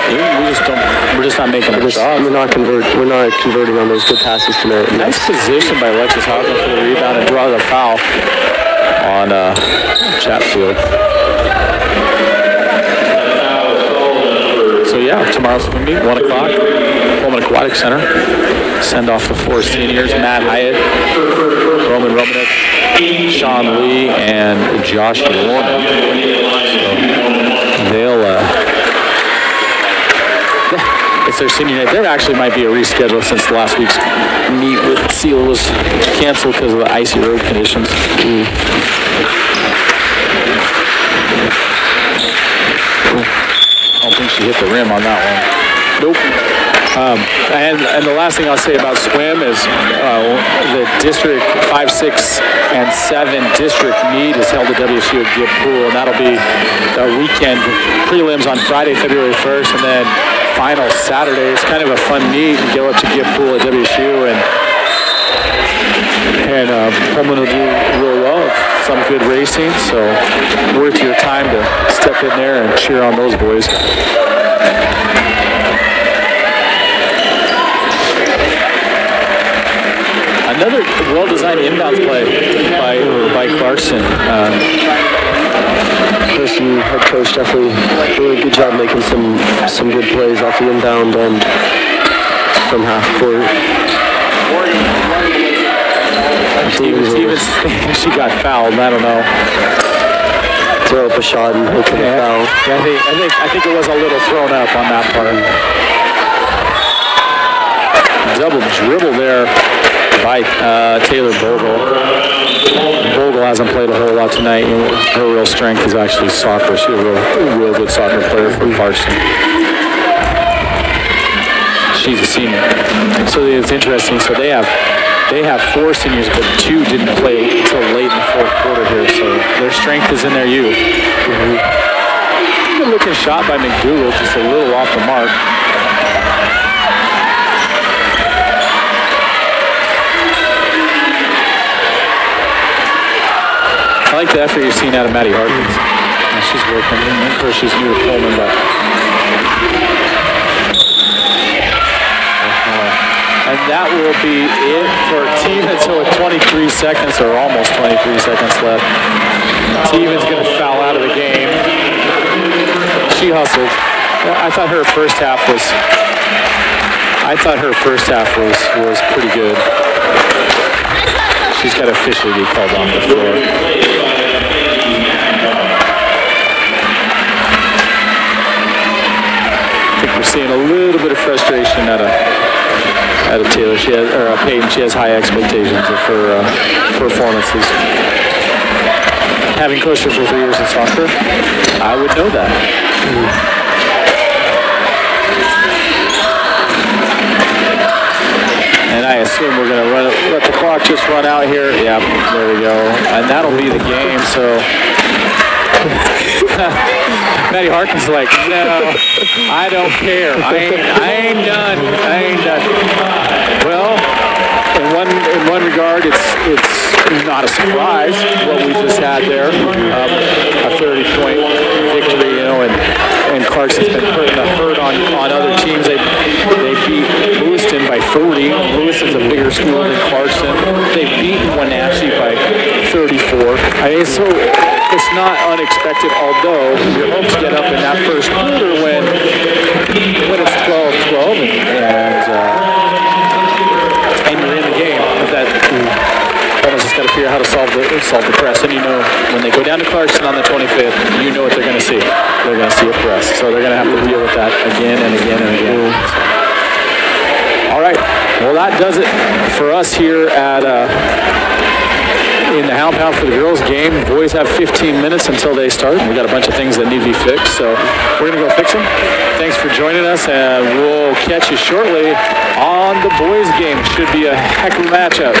We're just not making our shots. We're not converting on those good passes tonight. Nice position by Alexis Haugen for the rebound and draws a foul on Chatfield. So yeah, tomorrow's swim meet, 1 o'clock, Pullman Aquatic Center. Send off the 4 seniors, Matt Hyatt, Roman Romanek, Sean Lee, and Josh Lorman. So they'll, it's their senior night. There actually might be a reschedule since last week's meet with Seal was canceled because of the icy road conditions. I don't think she hit the rim on that one. Nope. And the last thing I'll say about swim is the District 5, 6, and 7 district meet is held at WSU at Gibb Pool, and that'll be the weekend prelims on Friday, February 1st, and then final Saturday. It's kind of a fun meet and go up to Gibb Pool at WSU, and Pullman will do real well. Some good racing, so worth your time to step in there and cheer on those boys. Another well-designed inbounds play by Clarkson. Clarkson head coach definitely doing a good job making some good plays off the inbound and from half court. Stevens, she got fouled. I don't know. Throw up a shot and hope for the foul. Yeah, I think it was a little thrown up on that part. Double dribble there by Taylor Bogle. Bogle hasn't played a whole lot tonight. Her real strength is actually soccer. She's a real good soccer player for Clarkson. She's a senior. So it's interesting. So they have 4 seniors, but 2 didn't play until late in the 4th quarter here. So their strength is in their youth. Good looking shot by McDougal, just a little off the mark. I like the effort you're seeing out of Maddie Harkins. She's working. Of course, she's new to Pullman, but. And that will be it for Stevens with 23 seconds, or almost 23 seconds left. Stevens going to foul out of the game. She hustled. I thought her first half was pretty good. She's got to officially be called off the floor. I think we're seeing a little bit of frustration out of Taylor. Peyton. She has high expectations of her performances. Having coached her for 3 years in soccer, I would know that. And I assume we're going to let the clock just run out here. Yeah, there we go. And that'll be the game. So Maddie Harkins is like, no, I don't care. I ain't done. Well, in one regard, it's not a surprise what we just had there. A 30-point victory, and Clarkson's been putting the hurt on other teams. They beat Lewiston by 40. Lewiston's a bigger school than Clarkson. They've beaten Wenatchee by 34. So it's not unexpected, although you hope to get up in that first quarter when it's 12-12 and you're in the game. That Pullman's just got to figure out how to solve the press. And when they go down to Clarkson on the 25th, you know what they're going to see. They're going to see a press. So they're going to have to deal with that again and again and again. All right. right. Well, that does it for us here at in the Hound Pound for the girls game. Boys have 15 minutes until they start. We got a bunch of things that need to be fixed, so we're going to go fix them. Thanks for joining us, and we'll catch you shortly on the boys game. Should be a heck of a matchup.